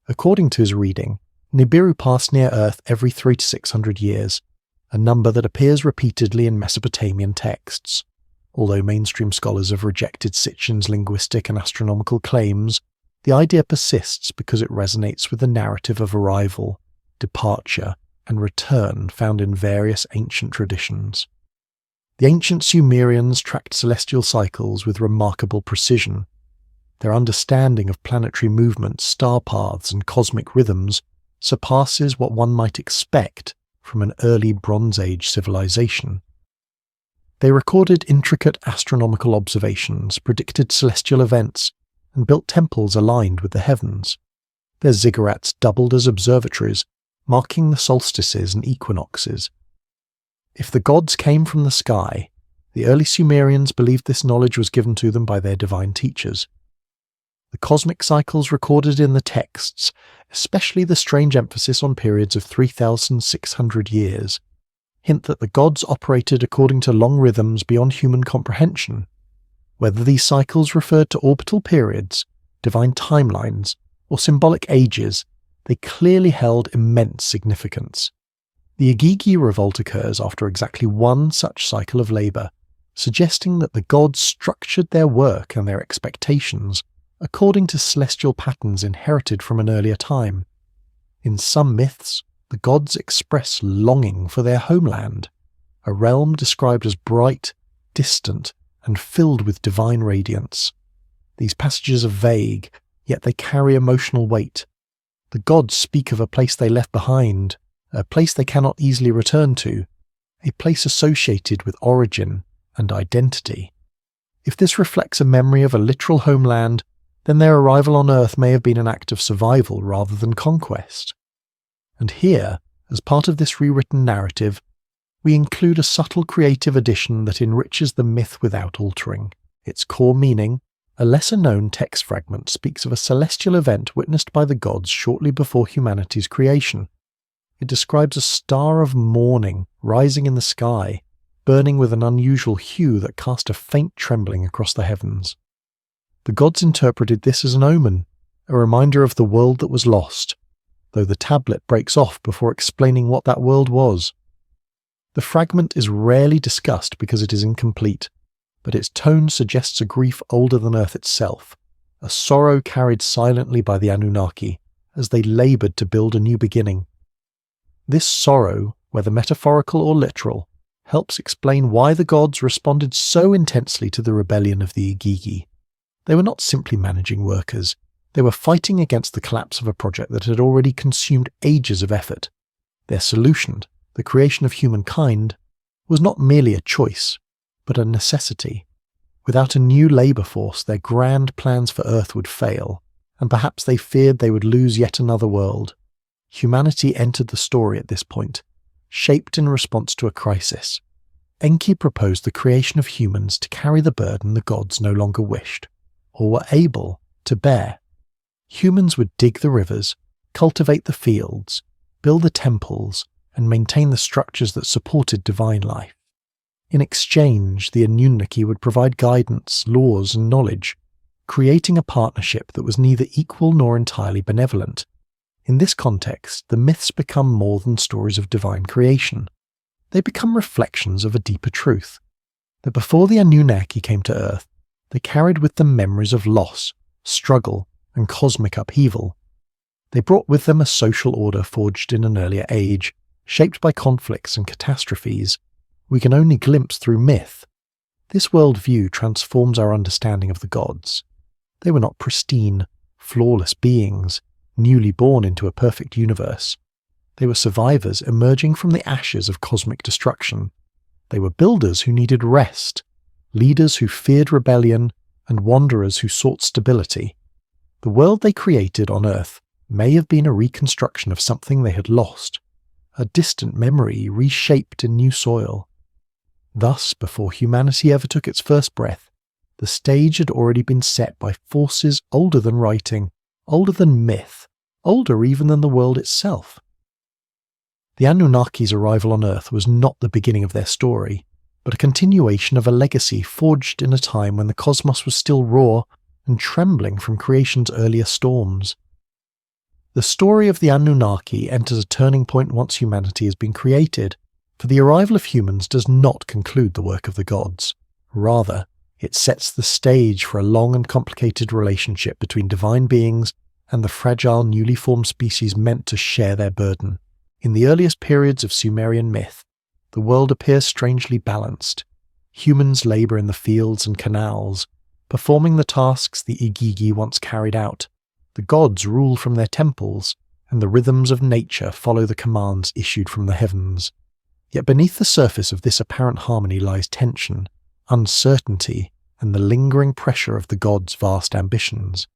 According to his reading, Nibiru passed near Earth every 300 to 600 years, a number that appears repeatedly in Mesopotamian texts. Although mainstream scholars have rejected Sitchin's linguistic and astronomical claims, the idea persists because it resonates with the narrative of arrival, departure, and return found in various ancient traditions. The ancient Sumerians tracked celestial cycles with remarkable precision. Their understanding of planetary movements, star paths, and cosmic rhythms surpasses what one might expect from an early Bronze Age civilization. They recorded intricate astronomical observations, predicted celestial events, and built temples aligned with the heavens. Their ziggurats doubled as observatories, marking the solstices and equinoxes. If the gods came from the sky, the early Sumerians believed this knowledge was given to them by their divine teachers. The cosmic cycles recorded in the texts, especially the strange emphasis on periods of 3,600 years, hint that the gods operated according to long rhythms beyond human comprehension. Whether these cycles referred to orbital periods, divine timelines, or symbolic ages, they clearly held immense significance. The Igigi revolt occurs after exactly one such cycle of labour, suggesting that the gods structured their work and their expectations according to celestial patterns inherited from an earlier time. In some myths, the gods express longing for their homeland, a realm described as bright, distant, and filled with divine radiance. These passages are vague, yet they carry emotional weight. The gods speak of a place they left behind, a place they cannot easily return to, a place associated with origin and identity. If this reflects a memory of a literal homeland, then their arrival on Earth may have been an act of survival rather than conquest. And here, as part of this rewritten narrative, we include a subtle creative addition that enriches the myth without altering its core meaning. A lesser-known text fragment speaks of a celestial event witnessed by the gods shortly before humanity's creation. It describes a star of morning rising in the sky, burning with an unusual hue that cast a faint trembling across the heavens. The gods interpreted this as an omen, a reminder of the world that was lost, though the tablet breaks off before explaining what that world was. The fragment is rarely discussed because it is incomplete, but its tone suggests a grief older than Earth itself, a sorrow carried silently by the Anunnaki as they laboured to build a new beginning. This sorrow, whether metaphorical or literal, helps explain why the gods responded so intensely to the rebellion of the Igigi. They were not simply managing workers, they were fighting against the collapse of a project that had already consumed ages of effort. Their solution, the creation of humankind, was not merely a choice, but a necessity. Without a new labour force, their grand plans for Earth would fail, and perhaps they feared they would lose yet another world. Humanity entered the story at this point, shaped in response to a crisis. Enki proposed the creation of humans to carry the burden the gods no longer wished, or were able, to bear. Humans would dig the rivers, cultivate the fields, build the temples, and maintain the structures that supported divine life. In exchange, the Anunnaki would provide guidance, laws, and knowledge, creating a partnership that was neither equal nor entirely benevolent. In this context, the myths become more than stories of divine creation. They become reflections of a deeper truth, that before the Anunnaki came to Earth, they carried with them memories of loss, struggle, and cosmic upheaval. They brought with them a social order forged in an earlier age, shaped by conflicts and catastrophes we can only glimpse through myth. This worldview transforms our understanding of the gods. They were not pristine, flawless beings, newly born into a perfect universe. They were survivors emerging from the ashes of cosmic destruction. They were builders who needed rest, leaders who feared rebellion, and wanderers who sought stability. The world they created on Earth may have been a reconstruction of something they had lost, a distant memory reshaped in new soil. Thus, before humanity ever took its first breath, the stage had already been set by forces older than writing, older than myth, older even than the world itself. The Anunnaki's arrival on Earth was not the beginning of their story, but a continuation of a legacy forged in a time when the cosmos was still raw and trembling from creation's earlier storms. The story of the Anunnaki enters a turning point once humanity has been created, for the arrival of humans does not conclude the work of the gods. Rather, it sets the stage for a long and complicated relationship between divine beings and the fragile newly formed species meant to share their burden. In the earliest periods of Sumerian myth, the world appears strangely balanced. Humans labour in the fields and canals, performing the tasks the Igigi once carried out. The gods rule from their temples, and the rhythms of nature follow the commands issued from the heavens. Yet beneath the surface of this apparent harmony lies tension, uncertainty, and the lingering pressure of the gods' vast ambitions.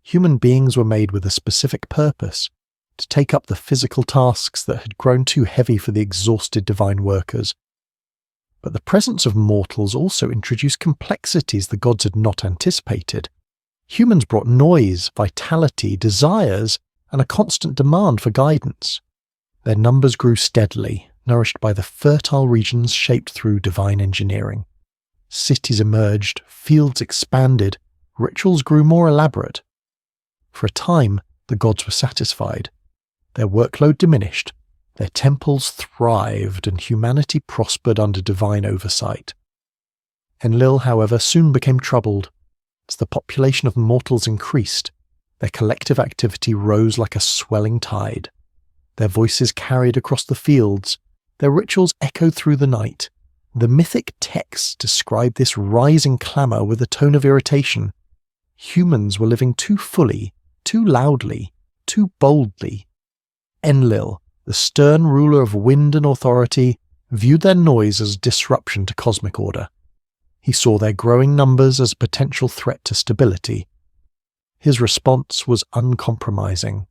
Human beings were made with a specific purpose, to take up the physical tasks that had grown too heavy for the exhausted divine workers. But the presence of mortals also introduced complexities the gods had not anticipated. Humans brought noise, vitality, desires, and a constant demand for guidance. Their numbers grew steadily, nourished by the fertile regions shaped through divine engineering. Cities emerged, fields expanded, rituals grew more elaborate. For a time, the gods were satisfied. Their workload diminished, their temples thrived, and humanity prospered under divine oversight. Enlil, however, soon became troubled. As the population of mortals increased, their collective activity rose like a swelling tide. Their voices carried across the fields, their rituals echoed through the night. The mythic texts describe this rising clamour with a tone of irritation. Humans were living too fully, too loudly, too boldly. Enlil, the stern ruler of wind and authority, viewed their noise as a disruption to cosmic order. He saw their growing numbers as a potential threat to stability. His response was uncompromising.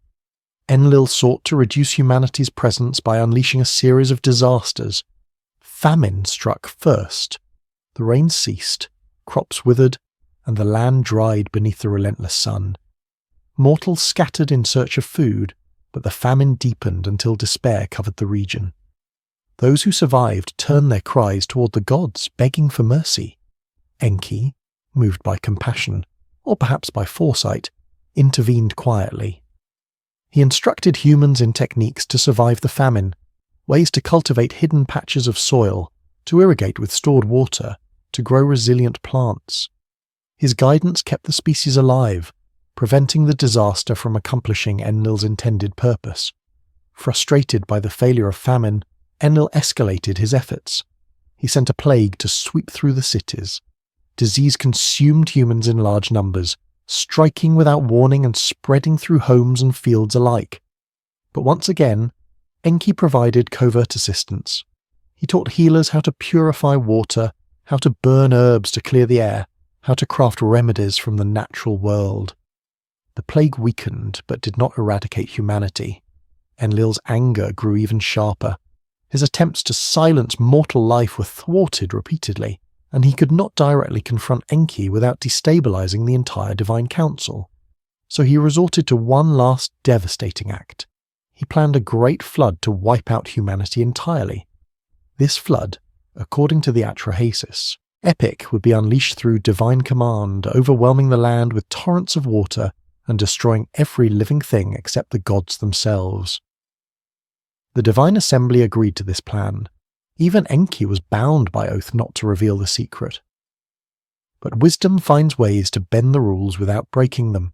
Enlil sought to reduce humanity's presence by unleashing a series of disasters. Famine struck first. The rain ceased, crops withered, and the land dried beneath the relentless sun. Mortals scattered in search of food, but the famine deepened until despair covered the region. Those who survived turned their cries toward the gods, begging for mercy. Enki, moved by compassion, or perhaps by foresight, intervened quietly. He instructed humans in techniques to survive the famine, ways to cultivate hidden patches of soil, to irrigate with stored water, to grow resilient plants. His guidance kept the species alive, preventing the disaster from accomplishing Enlil's intended purpose. Frustrated by the failure of famine, Enlil escalated his efforts. he sent a plague to sweep through the cities. Disease consumed humans in large numbers, striking without warning and spreading through homes and fields alike. But once again, Enki provided covert assistance. He taught healers how to purify water, how to burn herbs to clear the air, how to craft remedies from the natural world. The plague weakened but did not eradicate humanity. Enlil's anger grew even sharper. His attempts to silence mortal life were thwarted repeatedly, and he could not directly confront Enki without destabilizing the entire Divine Council. So he resorted to one last devastating act. He planned a great flood to wipe out humanity entirely. This flood, according to the Atrahasis, epic, would be unleashed through divine command, overwhelming the land with torrents of water and destroying every living thing except the gods themselves. The Divine Assembly agreed to this plan. Even Enki was bound by oath not to reveal the secret. But wisdom finds ways to bend the rules without breaking them.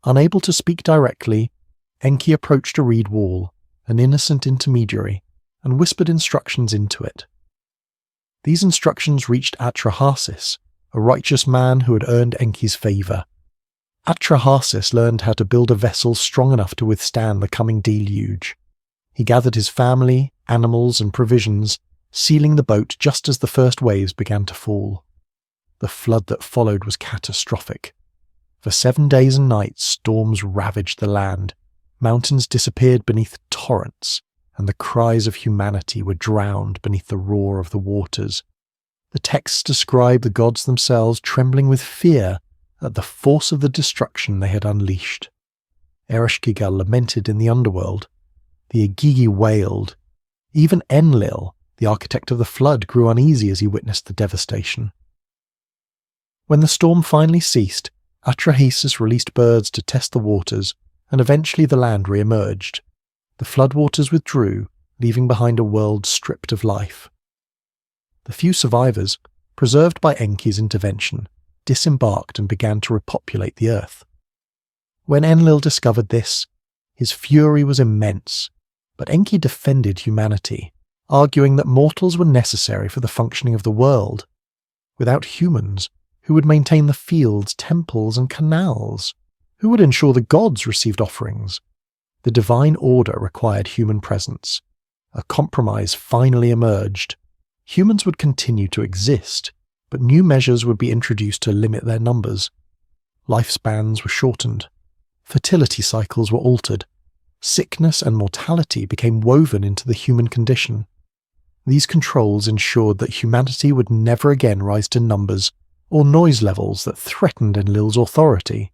Unable to speak directly, Enki approached a reed wall, an innocent intermediary, and whispered instructions into it. These instructions reached Atrahasis, a righteous man who had earned Enki's favour. Atrahasis learned how to build a vessel strong enough to withstand the coming deluge. He gathered his family, animals, and provisions, sealing the boat just as the first waves began to fall. The flood that followed was catastrophic. For 7 days and nights, storms ravaged the land. Mountains disappeared beneath torrents, and the cries of humanity were drowned beneath the roar of the waters. The texts describe the gods themselves trembling with fear at the force of the destruction they had unleashed. Ereshkigal lamented in the underworld. The Igigi wailed. Even Enlil, the architect of the flood, grew uneasy as he witnessed the devastation. When the storm finally ceased, Atrahasis released birds to test the waters, and eventually the land re-emerged. The floodwaters withdrew, leaving behind a world stripped of life. The few survivors, preserved by Enki's intervention, disembarked and began to repopulate the earth. When Enlil discovered this, his fury was immense, but Enki defended humanity, arguing that mortals were necessary for the functioning of the world. Without humans, who would maintain the fields, temples, and canals? Who would ensure the gods received offerings? The divine order required human presence. A compromise finally emerged. Humans would continue to exist, but new measures would be introduced to limit their numbers. Lifespans were shortened. Fertility cycles were altered. Sickness and mortality became woven into the human condition. These controls ensured that humanity would never again rise to numbers or noise levels that threatened Enlil's authority.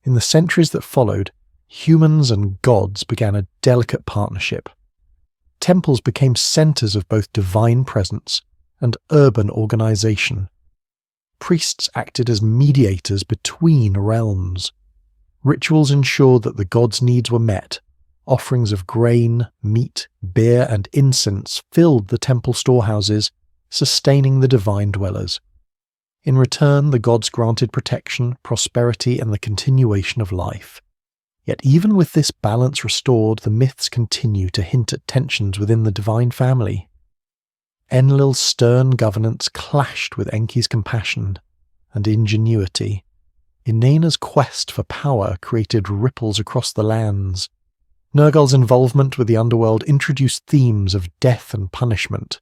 In the centuries that followed, humans and gods began a delicate partnership. Temples became centers of both divine presence and urban organization. Priests acted as mediators between realms. Rituals ensured that the gods' needs were met. Offerings of grain, meat, beer, and incense filled the temple storehouses, sustaining the divine dwellers. In return, the gods granted protection, prosperity, and the continuation of life. Yet even with this balance restored, the myths continue to hint at tensions within the divine family. Enlil's stern governance clashed with Enki's compassion and ingenuity. Inanna's quest for power created ripples across the lands. Nergal's involvement with the underworld introduced themes of death and punishment.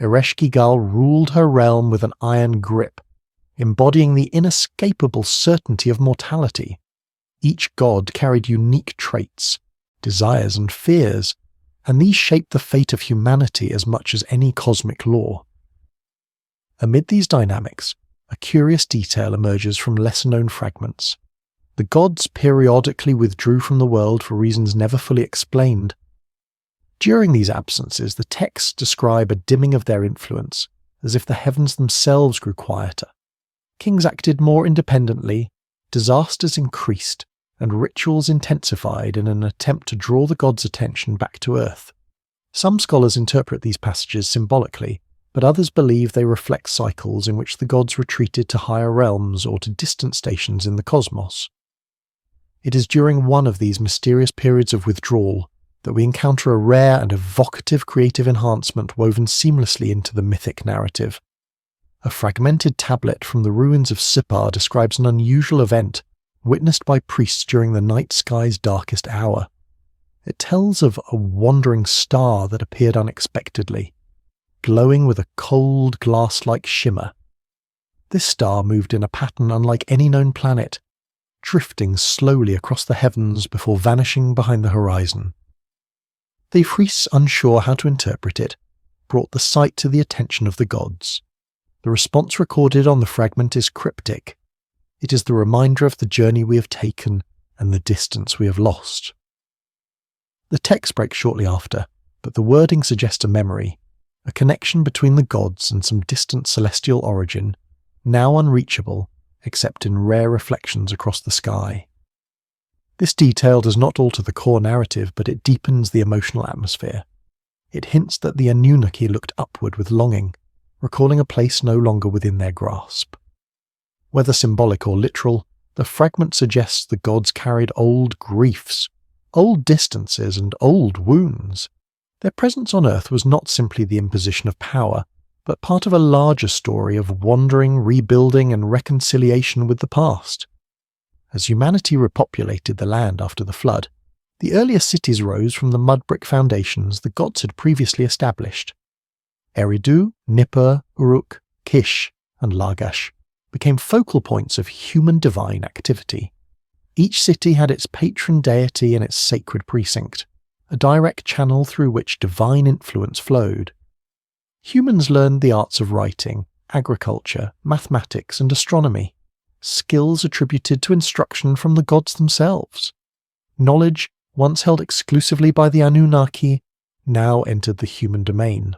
Ereshkigal ruled her realm with an iron grip, embodying the inescapable certainty of mortality. Each god carried unique traits, desires and fears, and these shaped the fate of humanity as much as any cosmic law. Amid these dynamics, a curious detail emerges from lesser-known fragments. The gods periodically withdrew from the world for reasons never fully explained. During these absences, the texts describe a dimming of their influence, as if the heavens themselves grew quieter. Kings acted more independently, disasters increased, and rituals intensified in an attempt to draw the gods' attention back to Earth. Some scholars interpret these passages symbolically, but others believe they reflect cycles in which the gods retreated to higher realms or to distant stations in the cosmos. It is during one of these mysterious periods of withdrawal that we encounter a rare and evocative creative enhancement woven seamlessly into the mythic narrative. A fragmented tablet from the ruins of Sippar describes an unusual event witnessed by priests during the night sky's darkest hour. It tells of a wandering star that appeared unexpectedly, glowing with a cold, glass-like shimmer. This star moved in a pattern unlike any known planet, drifting slowly across the heavens before vanishing behind the horizon. The priests, unsure how to interpret it, brought the sight to the attention of the gods. The response recorded on the fragment is cryptic. It is the reminder of the journey we have taken and the distance we have lost. The text breaks shortly after, but the wording suggests a memory, a connection between the gods and some distant celestial origin, now unreachable except in rare reflections across the sky. This detail does not alter the core narrative, but it deepens the emotional atmosphere. It hints that the Anunnaki looked upward with longing, recalling a place no longer within their grasp. Whether symbolic or literal, the fragment suggests the gods carried old griefs, old distances, and old wounds. Their presence on Earth was not simply the imposition of power, but part of a larger story of wandering, rebuilding, and reconciliation with the past. As humanity repopulated the land after the flood, the earliest cities rose from the mud brick foundations the gods had previously established. Eridu, Nippur, Uruk, Kish, and Lagash became focal points of human divine activity. Each city had its patron deity and its sacred precinct, a direct channel through which divine influence flowed. Humans learned the arts of writing, agriculture, mathematics, and astronomy, skills attributed to instruction from the gods themselves. Knowledge, once held exclusively by the Anunnaki, now entered the human domain.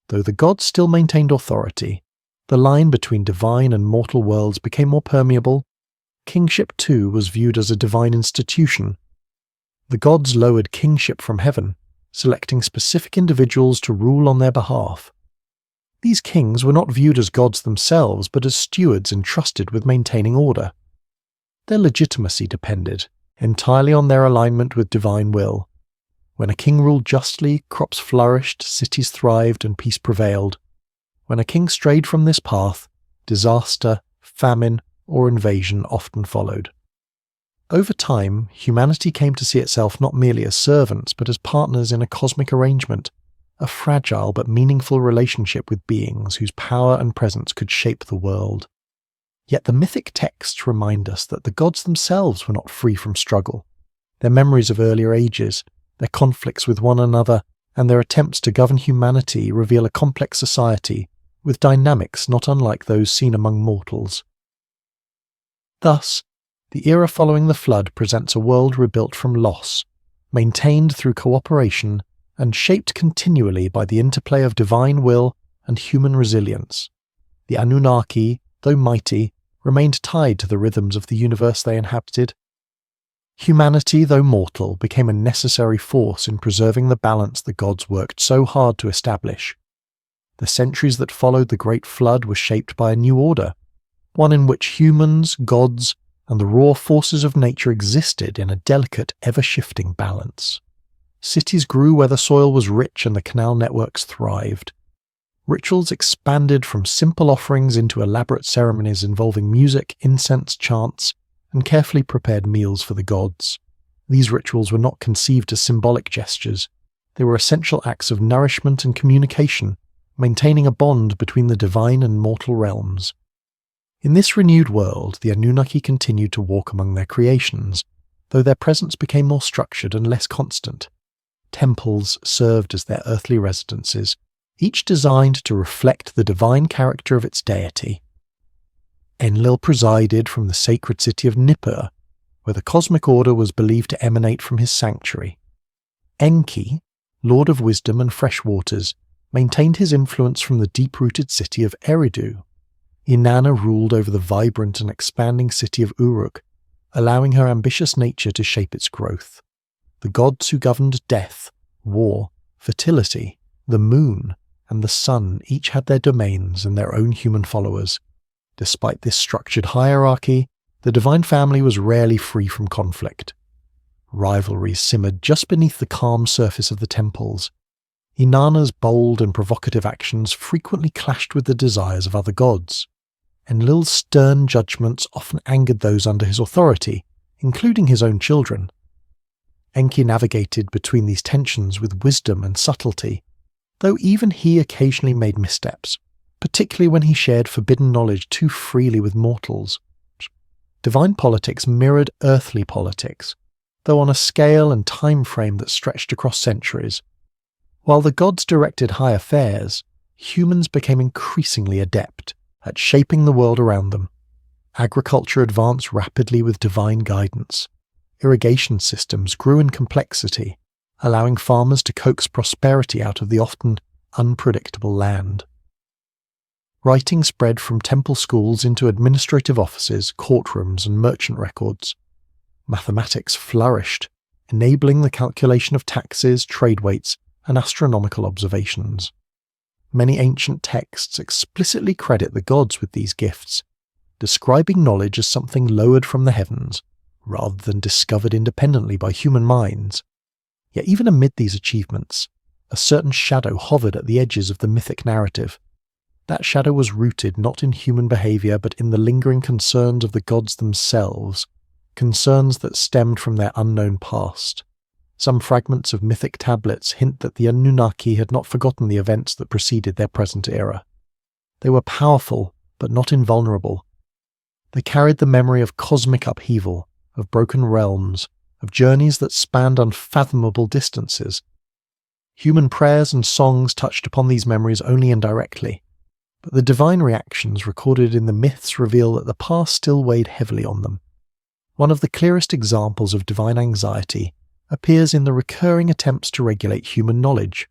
Though the gods still maintained authority, the line between divine and mortal worlds became more permeable. Kingship, too, was viewed as a divine institution. The gods lowered kingship from heaven, selecting specific individuals to rule on their behalf. These kings were not viewed as gods themselves, but as stewards entrusted with maintaining order. Their legitimacy depended entirely on their alignment with divine will. When a king ruled justly, crops flourished, cities thrived, and peace prevailed. When a king strayed from this path, disaster, famine, or invasion often followed. Over time, humanity came to see itself not merely as servants, but as partners in a cosmic arrangement, a fragile but meaningful relationship with beings whose power and presence could shape the world. Yet the mythic texts remind us that the gods themselves were not free from struggle. Their memories of earlier ages, their conflicts with one another, and their attempts to govern humanity reveal a complex society with dynamics not unlike those seen among mortals. Thus, the era following the flood presents a world rebuilt from loss, maintained through cooperation, and shaped continually by the interplay of divine will and human resilience. The Anunnaki, though mighty, remained tied to the rhythms of the universe they inhabited. Humanity, though mortal, became a necessary force in preserving the balance the gods worked so hard to establish. The centuries that followed the Great Flood were shaped by a new order, one in which humans, gods, and the raw forces of nature existed in a delicate, ever-shifting balance. Cities grew where the soil was rich and the canal networks thrived. Rituals expanded from simple offerings into elaborate ceremonies involving music, incense, chants, and carefully prepared meals for the gods. These rituals were not conceived as symbolic gestures. They were essential acts of nourishment and communication, maintaining a bond between the divine and mortal realms. In this renewed world, the Anunnaki continued to walk among their creations, though their presence became more structured and less constant. Temples served as their earthly residences, each designed to reflect the divine character of its deity. Enlil presided from the sacred city of Nippur, where the cosmic order was believed to emanate from his sanctuary. Enki, lord of wisdom and fresh waters, maintained his influence from the deep-rooted city of Eridu. Inanna ruled over the vibrant and expanding city of Uruk, allowing her ambitious nature to shape its growth. The gods who governed death, war, fertility, the moon, and the sun each had their domains and their own human followers. Despite this structured hierarchy, the divine family was rarely free from conflict. Rivalries simmered just beneath the calm surface of the temples. Inanna's bold and provocative actions frequently clashed with the desires of other gods. Enlil's stern judgments often angered those under his authority, including his own children. Enki navigated between these tensions with wisdom and subtlety, though even he occasionally made missteps, particularly when he shared forbidden knowledge too freely with mortals. Divine politics mirrored earthly politics, though on a scale and time frame that stretched across centuries. While the gods directed high affairs, humans became increasingly adept at shaping the world around them. Agriculture advanced rapidly with divine guidance. Irrigation systems grew in complexity, allowing farmers to coax prosperity out of the often unpredictable land. Writing spread from temple schools into administrative offices, courtrooms, and merchant records. Mathematics flourished, enabling the calculation of taxes, trade weights, and astronomical observations. Many ancient texts explicitly credit the gods with these gifts, describing knowledge as something lowered from the heavens, rather than discovered independently by human minds. Yet even amid these achievements, a certain shadow hovered at the edges of the mythic narrative. That shadow was rooted not in human behaviour but in the lingering concerns of the gods themselves, concerns that stemmed from their unknown past. Some fragments of mythic tablets hint that the Anunnaki had not forgotten the events that preceded their present era. They were powerful, but not invulnerable. They carried the memory of cosmic upheaval, of broken realms, of journeys that spanned unfathomable distances. Human prayers and songs touched upon these memories only indirectly, but the divine reactions recorded in the myths reveal that the past still weighed heavily on them. One of the clearest examples of divine anxiety appears in the recurring attempts to regulate human knowledge.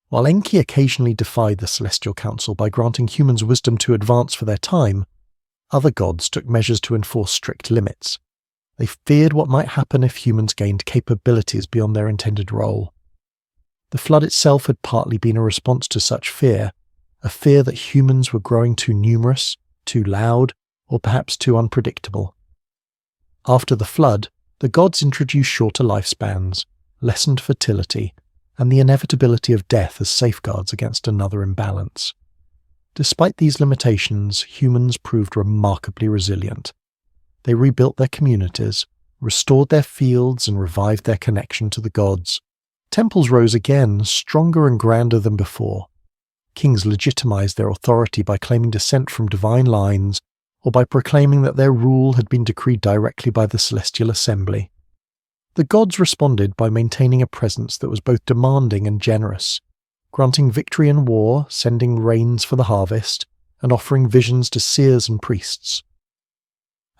While Enki occasionally defied the Celestial Council by granting humans wisdom to advance for their time, other gods took measures to enforce strict limits. They feared what might happen if humans gained capabilities beyond their intended role. The flood itself had partly been a response to such fear, a fear that humans were growing too numerous, too loud, or perhaps too unpredictable. After the flood, the gods introduced shorter lifespans, lessened fertility, and the inevitability of death as safeguards against another imbalance. Despite these limitations, humans proved remarkably resilient. They rebuilt their communities, restored their fields, and revived their connection to the gods. Temples rose again, stronger and grander than before. Kings legitimized their authority by claiming descent from divine lines, or by proclaiming that their rule had been decreed directly by the celestial assembly. The gods responded by maintaining a presence that was both demanding and generous, granting victory in war, sending rains for the harvest, and offering visions to seers and priests.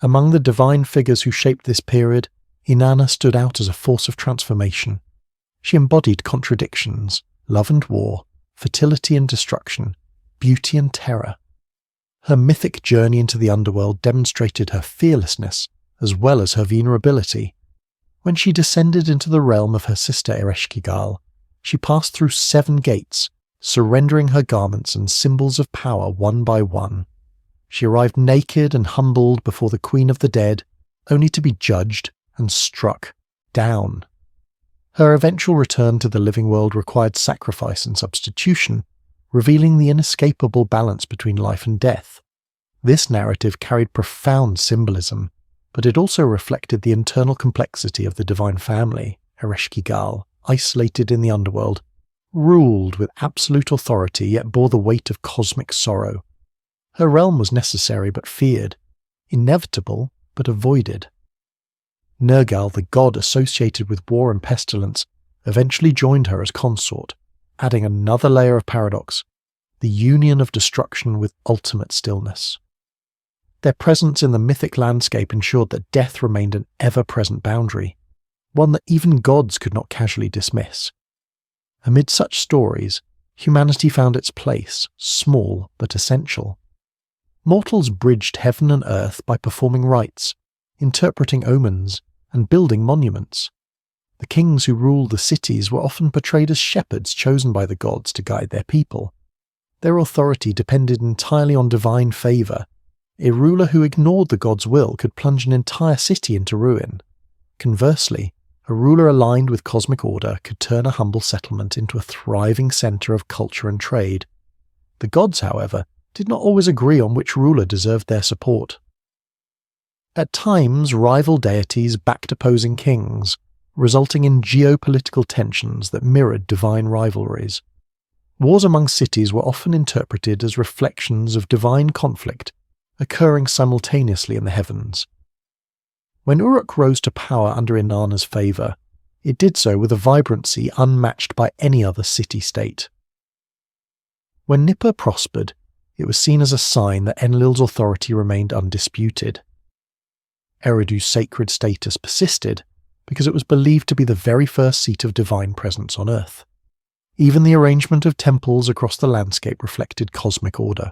Among the divine figures who shaped this period, Inanna stood out as a force of transformation. She embodied contradictions, love and war, fertility and destruction, beauty and terror. Her mythic journey into the underworld demonstrated her fearlessness as well as her vulnerability. When she descended into the realm of her sister Ereshkigal, she passed through 7 gates, surrendering her garments and symbols of power one by one. She arrived naked and humbled before the Queen of the Dead, only to be judged and struck down. Her eventual return to the living world required sacrifice and substitution, revealing the inescapable balance between life and death. This narrative carried profound symbolism, but it also reflected the internal complexity of the divine family. Ereshkigal, isolated in the underworld, ruled with absolute authority yet bore the weight of cosmic sorrow. Her realm was necessary but feared, inevitable but avoided. Nergal, the god associated with war and pestilence, eventually joined her as consort, adding another layer of paradox, the union of destruction with ultimate stillness. Their presence in the mythic landscape ensured that death remained an ever-present boundary, one that even gods could not casually dismiss. Amid such stories, humanity found its place, small but essential. Mortals bridged heaven and earth by performing rites, interpreting omens, and building monuments. The kings who ruled the cities were often portrayed as shepherds chosen by the gods to guide their people. Their authority depended entirely on divine favour. A ruler who ignored the god's will could plunge an entire city into ruin. Conversely, A ruler aligned with cosmic order could turn a humble settlement into a thriving centre of culture and trade. The gods, however, did not always agree on which ruler deserved their support. At times, rival deities backed opposing kings, resulting in geopolitical tensions that mirrored divine rivalries. Wars among cities were often interpreted as reflections of divine conflict occurring simultaneously in the heavens. When Uruk rose to power under Inanna's favour, it did so with a vibrancy unmatched by any other city-state. When Nippur prospered, it was seen as a sign that Enlil's authority remained undisputed. Eridu's sacred status persisted because it was believed to be the very first seat of divine presence on Earth. Even the arrangement of temples across the landscape reflected cosmic order.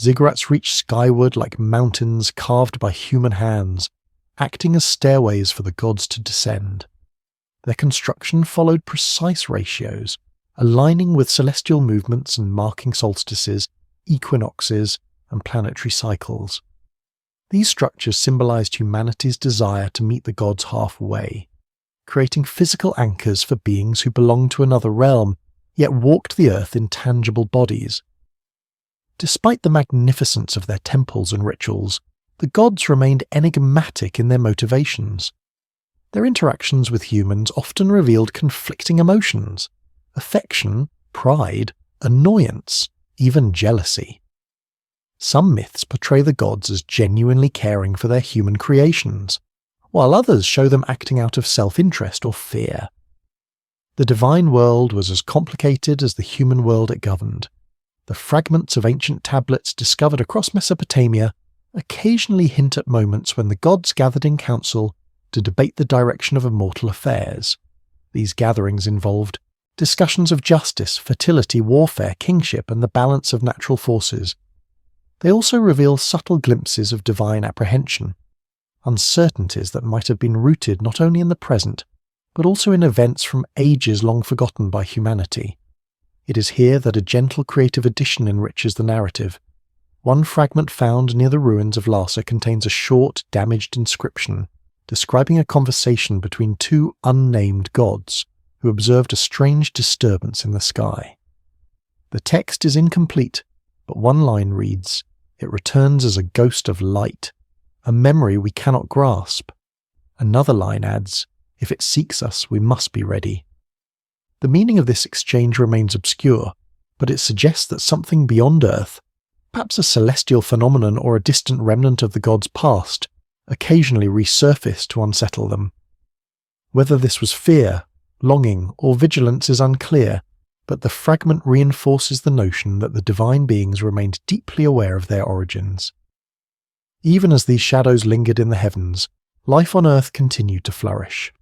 Ziggurats reached skyward like mountains carved by human hands, acting as stairways for the gods to descend. Their construction followed precise ratios, aligning with celestial movements and marking solstices, equinoxes, and planetary cycles. These structures symbolized humanity's desire to meet the gods halfway, creating physical anchors for beings who belonged to another realm, yet walked the earth in tangible bodies. Despite the magnificence of their temples and rituals, the gods remained enigmatic in their motivations. Their interactions with humans often revealed conflicting emotions: affection, pride, annoyance, even jealousy. Some myths portray the gods as genuinely caring for their human creations, while others show them acting out of self-interest or fear. The divine world was as complicated as the human world it governed. The fragments of ancient tablets discovered across Mesopotamia occasionally hint at moments when the gods gathered in council to debate the direction of immortal affairs. These gatherings involved discussions of justice, fertility, warfare, kingship, and the balance of natural forces. They also reveal subtle glimpses of divine apprehension, uncertainties that might have been rooted not only in the present, but also in events from ages long forgotten by humanity. It is here that a gentle creative addition enriches the narrative. One fragment found near the ruins of Lhasa contains a short, damaged inscription describing a conversation between two unnamed gods who observed a strange disturbance in the sky. The text is incomplete, but one line reads, "It returns as a ghost of light, a memory we cannot grasp." Another line adds, "If it seeks us, we must be ready." The meaning of this exchange remains obscure, but it suggests that something beyond Earth, perhaps a celestial phenomenon or a distant remnant of the gods' past, occasionally resurfaced to unsettle them. Whether this was fear, longing, or vigilance is unclear, but the fragment reinforces the notion that the divine beings remained deeply aware of their origins. Even as these shadows lingered in the heavens, life on Earth continued to flourish.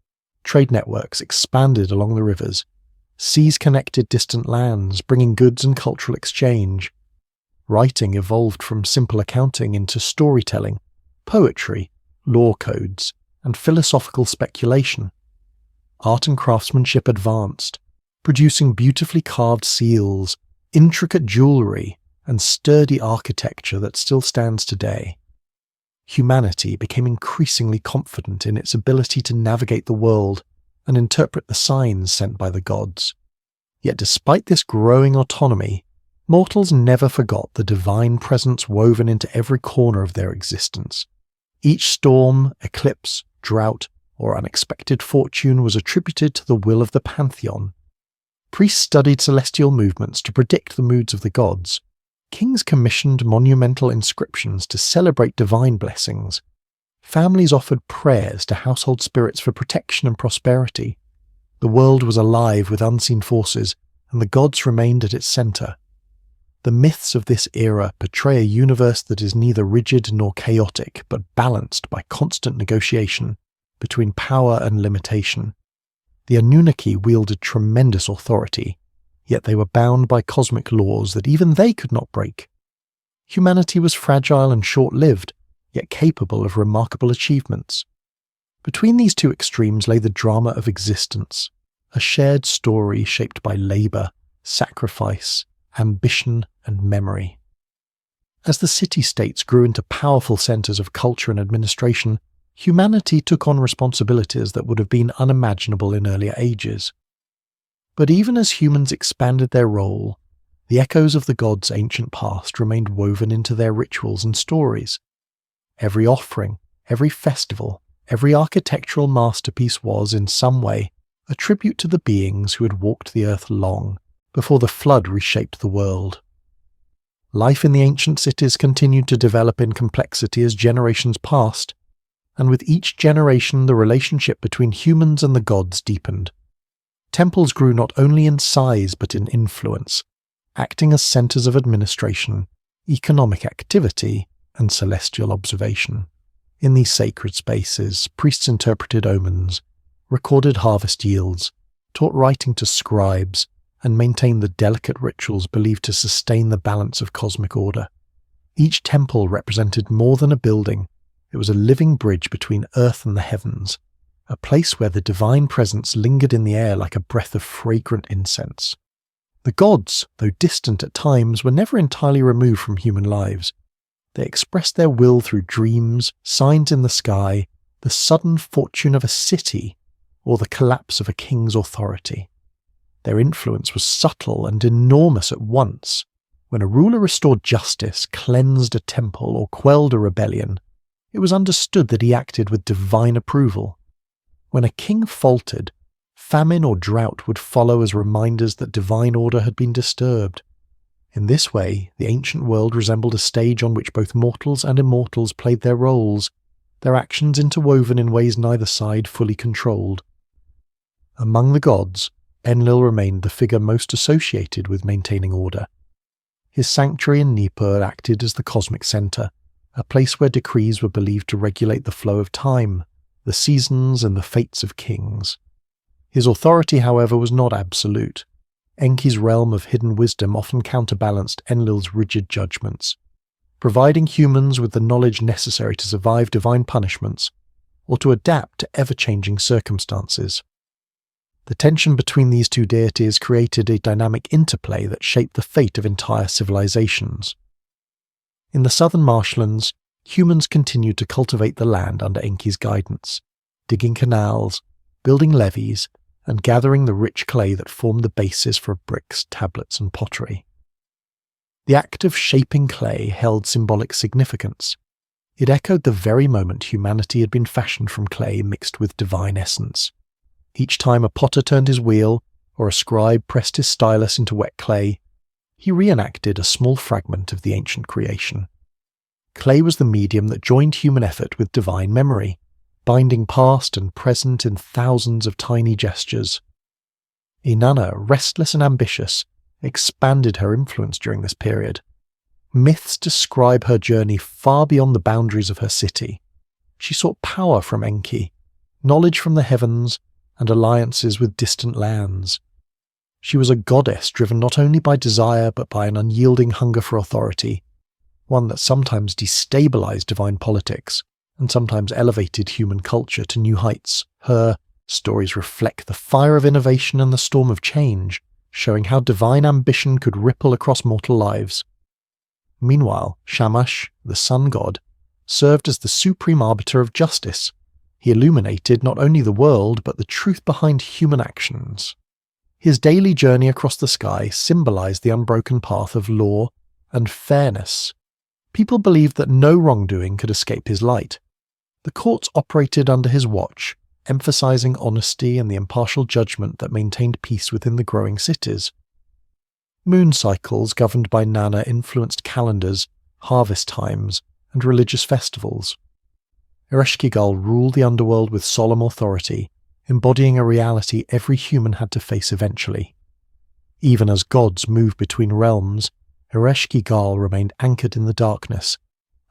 Trade networks expanded along the rivers. Seas connected distant lands, bringing goods and cultural exchange. Writing evolved from simple accounting into storytelling, poetry, law codes, and philosophical speculation. Art and craftsmanship advanced, producing beautifully carved seals, intricate jewellery, and sturdy architecture that still stands today. Humanity became increasingly confident in its ability to navigate the world and interpret the signs sent by the gods. Yet despite this growing autonomy, mortals never forgot the divine presence woven into every corner of their existence. Each storm, eclipse, drought, or unexpected fortune was attributed to the will of the pantheon. Priests studied celestial movements to predict the moods of the gods. Kings commissioned monumental inscriptions to celebrate divine blessings. Families offered prayers to household spirits for protection and prosperity. The world was alive with unseen forces, and the gods remained at its centre. The myths of this era portray a universe that is neither rigid nor chaotic, but balanced by constant negotiation between power and limitation. The Anunnaki wielded tremendous authority, yet they were bound by cosmic laws that even they could not break. Humanity was fragile and short-lived, yet capable of remarkable achievements. Between these two extremes lay the drama of existence, a shared story shaped by labour, sacrifice, ambition, and memory. As the city-states grew into powerful centres of culture and administration, humanity took on responsibilities that would have been unimaginable in earlier ages. But even as humans expanded their role, the echoes of the gods' ancient past remained woven into their rituals and stories. Every offering, every festival, every architectural masterpiece was, in some way, a tribute to the beings who had walked the earth long before the flood reshaped the world. Life in the ancient cities continued to develop in complexity as generations passed, and with each generation the relationship between humans and the gods deepened. Temples grew not only in size but in influence, acting as centers of administration, economic activity, and celestial observation. In these sacred spaces, priests interpreted omens, recorded harvest yields, taught writing to scribes, and maintained the delicate rituals believed to sustain the balance of cosmic order. Each temple represented more than a building. It was a living bridge between earth and the heavens, a place where the divine presence lingered in the air like a breath of fragrant incense. The gods, though distant at times, were never entirely removed from human lives. They expressed their will through dreams, signs in the sky, the sudden fortune of a city, or the collapse of a king's authority. Their influence was subtle and enormous at once. When a ruler restored justice, cleansed a temple, or quelled a rebellion, it was understood that he acted with divine approval. When a king faltered, famine or drought would follow as reminders that divine order had been disturbed. In this way, the ancient world resembled a stage on which both mortals and immortals played their roles, their actions interwoven in ways neither side fully controlled. Among the gods, Enlil remained the figure most associated with maintaining order. His sanctuary in Nippur acted as the cosmic center, a place where decrees were believed to regulate the flow of time, the seasons, and the fates of kings. His authority, however, was not absolute. Enki's realm of hidden wisdom often counterbalanced Enlil's rigid judgments, providing humans with the knowledge necessary to survive divine punishments or to adapt to ever-changing circumstances. The tension between these two deities created a dynamic interplay that shaped the fate of entire civilizations. In the southern marshlands, humans continued to cultivate the land under Enki's guidance, digging canals, building levees, and gathering the rich clay that formed the basis for bricks, tablets, and pottery. The act of shaping clay held symbolic significance. It echoed the very moment humanity had been fashioned from clay mixed with divine essence. Each time a potter turned his wheel, or a scribe pressed his stylus into wet clay, he reenacted a small fragment of the ancient creation. Clay was the medium that joined human effort with divine memory, binding past and present in thousands of tiny gestures. Inanna, restless and ambitious, expanded her influence during this period. Myths describe her journey far beyond the boundaries of her city. She sought power from Enki, knowledge from the heavens, and alliances with distant lands. She was a goddess driven not only by desire but by an unyielding hunger for authority, one that sometimes destabilized divine politics and sometimes elevated human culture to new heights. Her stories reflect the fire of innovation and the storm of change, showing how divine ambition could ripple across mortal lives. Meanwhile, Shamash, the sun god, served as the supreme arbiter of justice. He illuminated not only the world but the truth behind human actions. His daily journey across the sky symbolized the unbroken path of law and fairness. People believed that no wrongdoing could escape his light. The courts operated under his watch, emphasizing honesty and the impartial judgment that maintained peace within the growing cities. Moon cycles governed by Nana influenced calendars, harvest times, and religious festivals. Ereshkigal ruled the underworld with solemn authority, embodying a reality every human had to face eventually. Even as gods moved between realms, Ereshkigal remained anchored in the darkness,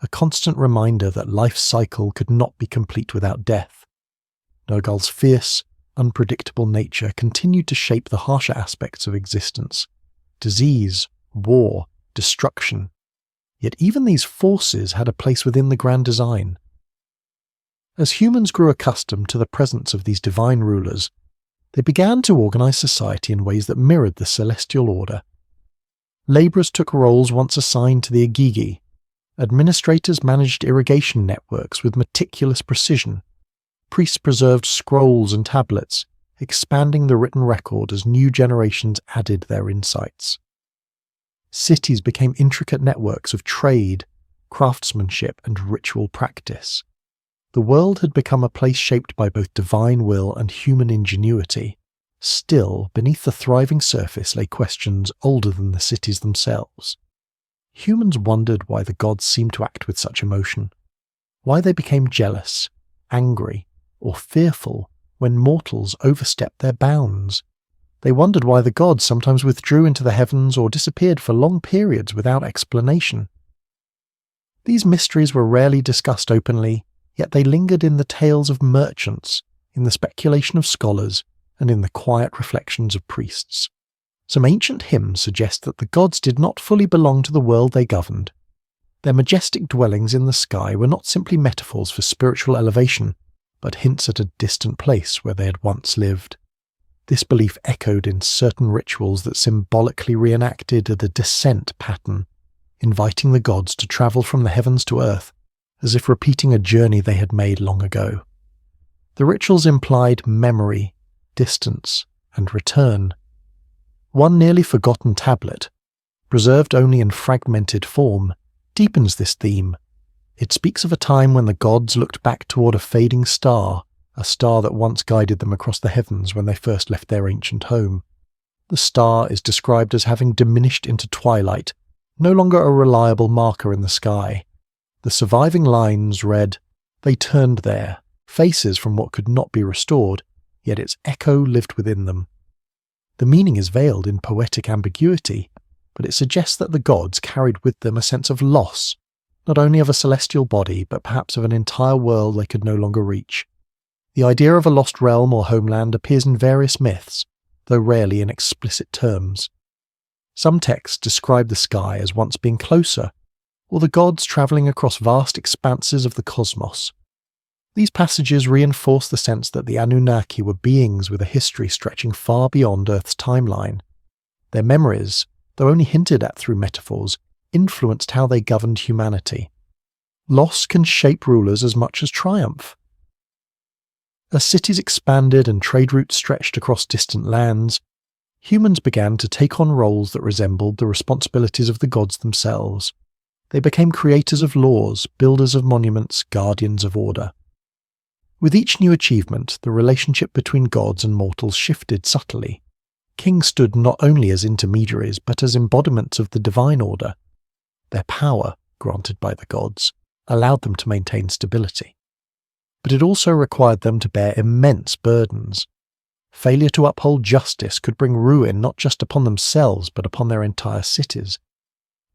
a constant reminder that life's cycle could not be complete without death. Nergal's fierce, unpredictable nature continued to shape the harsher aspects of existence: disease, war, destruction. Yet even these forces had a place within the grand design. As humans grew accustomed to the presence of these divine rulers, they began to organize society in ways that mirrored the celestial order. Laborers took roles once assigned to the Igigi, Administrators managed irrigation networks with meticulous precision. Priests preserved scrolls and tablets, expanding the written record as new generations added their insights. Cities became intricate networks of trade, craftsmanship, and ritual practice. The world had become a place shaped by both divine will and human ingenuity. Still, beneath the thriving surface lay questions older than the cities themselves. Humans wondered why the gods seemed to act with such emotion, why they became jealous, angry, or fearful when mortals overstepped their bounds. They wondered why the gods sometimes withdrew into the heavens or disappeared for long periods without explanation. These mysteries were rarely discussed openly, yet they lingered in the tales of merchants, in the speculation of scholars, and in the quiet reflections of priests. Some ancient hymns suggest that the gods did not fully belong to the world they governed. Their majestic dwellings in the sky were not simply metaphors for spiritual elevation, but hints at a distant place where they had once lived. This belief echoed in certain rituals that symbolically reenacted the descent pattern, inviting the gods to travel from the heavens to earth, as if repeating a journey they had made long ago. The rituals implied memory, distance, and return. One nearly forgotten tablet, preserved only in fragmented form, deepens this theme. It speaks of a time when the gods looked back toward a fading star, a star that once guided them across the heavens when they first left their ancient home. The star is described as having diminished into twilight, no longer a reliable marker in the sky. The surviving lines read, "They turned there, faces from what could not be restored, yet its echo lived within them." The meaning is veiled in poetic ambiguity, but it suggests that the gods carried with them a sense of loss, not only of a celestial body, but perhaps of an entire world they could no longer reach. The idea of a lost realm or homeland appears in various myths, though rarely in explicit terms. Some texts describe the sky as once being closer, or the gods travelling across vast expanses of the cosmos. These passages reinforce the sense that the Anunnaki were beings with a history stretching far beyond Earth's timeline. Their memories, though only hinted at through metaphors, influenced how they governed humanity. Loss can shape rulers as much as triumph. As cities expanded and trade routes stretched across distant lands, humans began to take on roles that resembled the responsibilities of the gods themselves. They became creators of laws, builders of monuments, guardians of order. With each new achievement, the relationship between gods and mortals shifted subtly. Kings stood not only as intermediaries, but as embodiments of the divine order. Their power, granted by the gods, allowed them to maintain stability. But it also required them to bear immense burdens. Failure to uphold justice could bring ruin not just upon themselves, but upon their entire cities.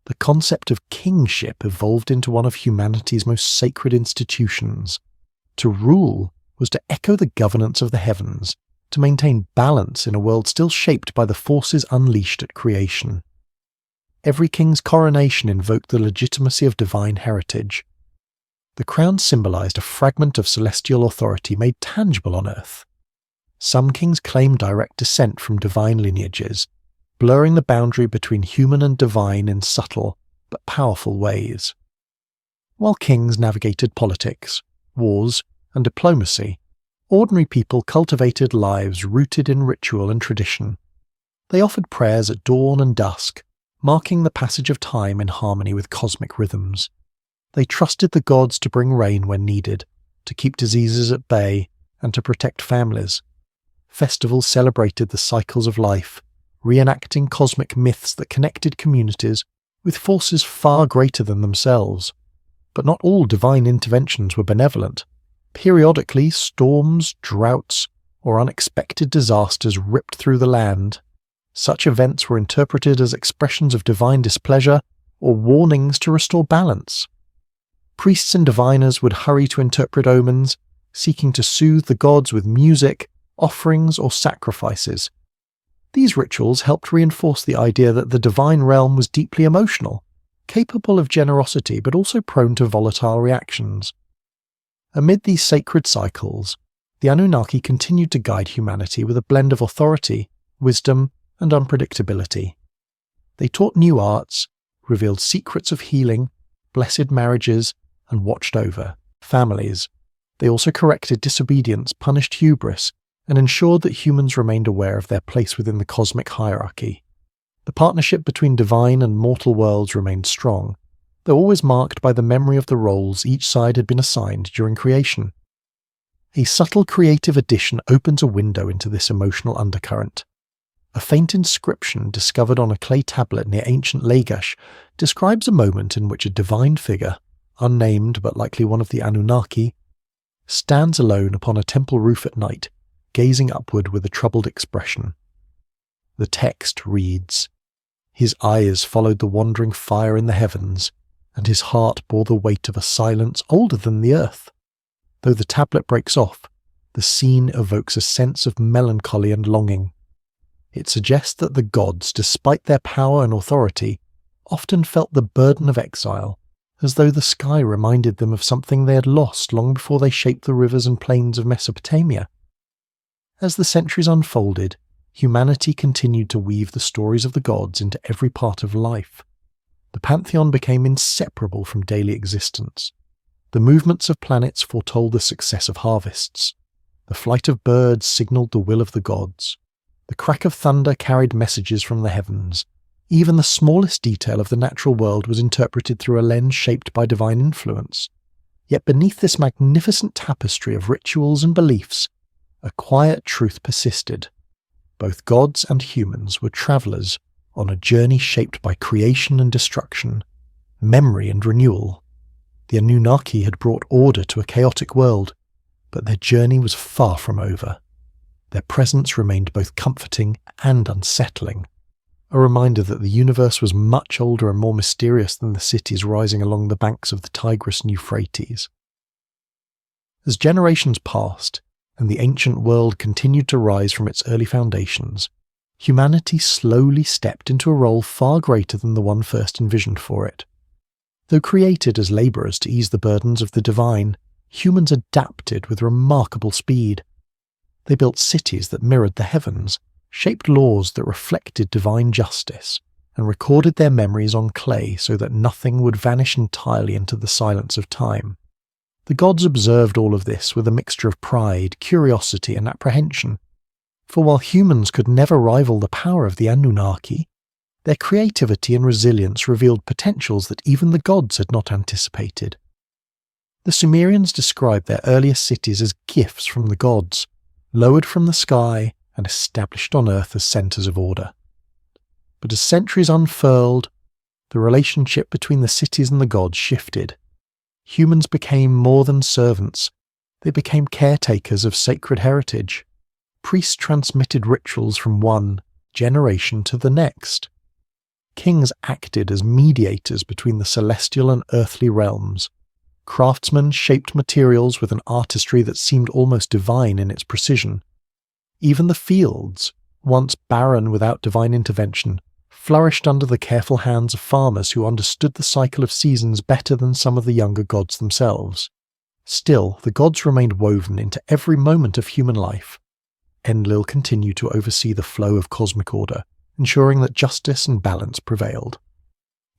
The concept of kingship evolved into one of humanity's most sacred institutions. To rule was to echo the governance of the heavens, to maintain balance in a world still shaped by the forces unleashed at creation. Every king's coronation invoked the legitimacy of divine heritage. The crown symbolized a fragment of celestial authority made tangible on earth. Some kings claimed direct descent from divine lineages, blurring the boundary between human and divine in subtle but powerful ways. While kings navigated politics, wars, and diplomacy, ordinary people cultivated lives rooted in ritual and tradition. They offered prayers at dawn and dusk, marking the passage of time in harmony with cosmic rhythms. They trusted the gods to bring rain when needed, to keep diseases at bay, and to protect families. Festivals celebrated the cycles of life, reenacting cosmic myths that connected communities with forces far greater than themselves. But not all divine interventions were benevolent. Periodically, storms, droughts, or unexpected disasters ripped through the land. Such events were interpreted as expressions of divine displeasure or warnings to restore balance. Priests and diviners would hurry to interpret omens, seeking to soothe the gods with music, offerings, or sacrifices. These rituals helped reinforce the idea that the divine realm was deeply emotional, capable of generosity but also prone to volatile reactions. Amid these sacred cycles, the Anunnaki continued to guide humanity with a blend of authority, wisdom, and unpredictability. They taught new arts, revealed secrets of healing, blessed marriages, and watched over families. They also corrected disobedience, punished hubris, and ensured that humans remained aware of their place within the cosmic hierarchy. The partnership between divine and mortal worlds remained strong, though always marked by the memory of the roles each side had been assigned during creation. A subtle creative addition opens a window into this emotional undercurrent. A faint inscription discovered on a clay tablet near ancient Lagash describes a moment in which a divine figure, unnamed but likely one of the Anunnaki, stands alone upon a temple roof at night, gazing upward with a troubled expression. The text reads, "His eyes followed the wandering fire in the heavens, and his heart bore the weight of a silence older than the earth. Though the tablet breaks off, the scene evokes a sense of melancholy and longing. It suggests that the gods, despite their power and authority, often felt the burden of exile, as though the sky reminded them of something they had lost long before they shaped the rivers and plains of Mesopotamia." As the centuries unfolded, humanity continued to weave the stories of the gods into every part of life. The pantheon became inseparable from daily existence. The movements of planets foretold the success of harvests. The flight of birds signaled the will of the gods. The crack of thunder carried messages from the heavens. Even the smallest detail of the natural world was interpreted through a lens shaped by divine influence. Yet beneath this magnificent tapestry of rituals and beliefs, a quiet truth persisted. Both gods and humans were travelers on a journey shaped by creation and destruction, memory and renewal. The Anunnaki had brought order to a chaotic world, but their journey was far from over. Their presence remained both comforting and unsettling, a reminder that the universe was much older and more mysterious than the cities rising along the banks of the Tigris and Euphrates. As generations passed, and the ancient world continued to rise from its early foundations, humanity slowly stepped into a role far greater than the one first envisioned for it. Though created as labourers to ease the burdens of the divine, humans adapted with remarkable speed. They built cities that mirrored the heavens, shaped laws that reflected divine justice, and recorded their memories on clay so that nothing would vanish entirely into the silence of time. The gods observed all of this with a mixture of pride, curiosity, and apprehension. For while humans could never rival the power of the Anunnaki, their creativity and resilience revealed potentials that even the gods had not anticipated. The Sumerians described their earliest cities as gifts from the gods, lowered from the sky and established on earth as centres of order. But as centuries unfurled, the relationship between the cities and the gods shifted. Humans became more than servants. They became caretakers of sacred heritage. Priests transmitted rituals from one generation to the next. Kings acted as mediators between the celestial and earthly realms. Craftsmen shaped materials with an artistry that seemed almost divine in its precision. Even the fields, once barren without divine intervention, flourished under the careful hands of farmers who understood the cycle of seasons better than some of the younger gods themselves. Still, the gods remained woven into every moment of human life. Enlil continued to oversee the flow of cosmic order, ensuring that justice and balance prevailed.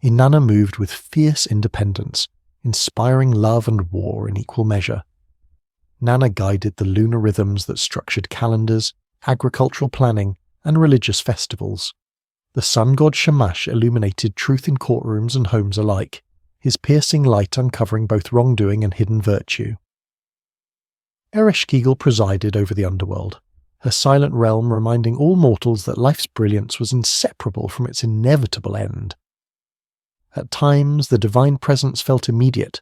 Inanna moved with fierce independence, inspiring love and war in equal measure. Nanna guided the lunar rhythms that structured calendars, agricultural planning, and religious festivals. The sun god Shamash illuminated truth in courtrooms and homes alike, his piercing light uncovering both wrongdoing and hidden virtue. Ereshkigal presided over the underworld, her silent realm reminding all mortals that life's brilliance was inseparable from its inevitable end. At times, the divine presence felt immediate,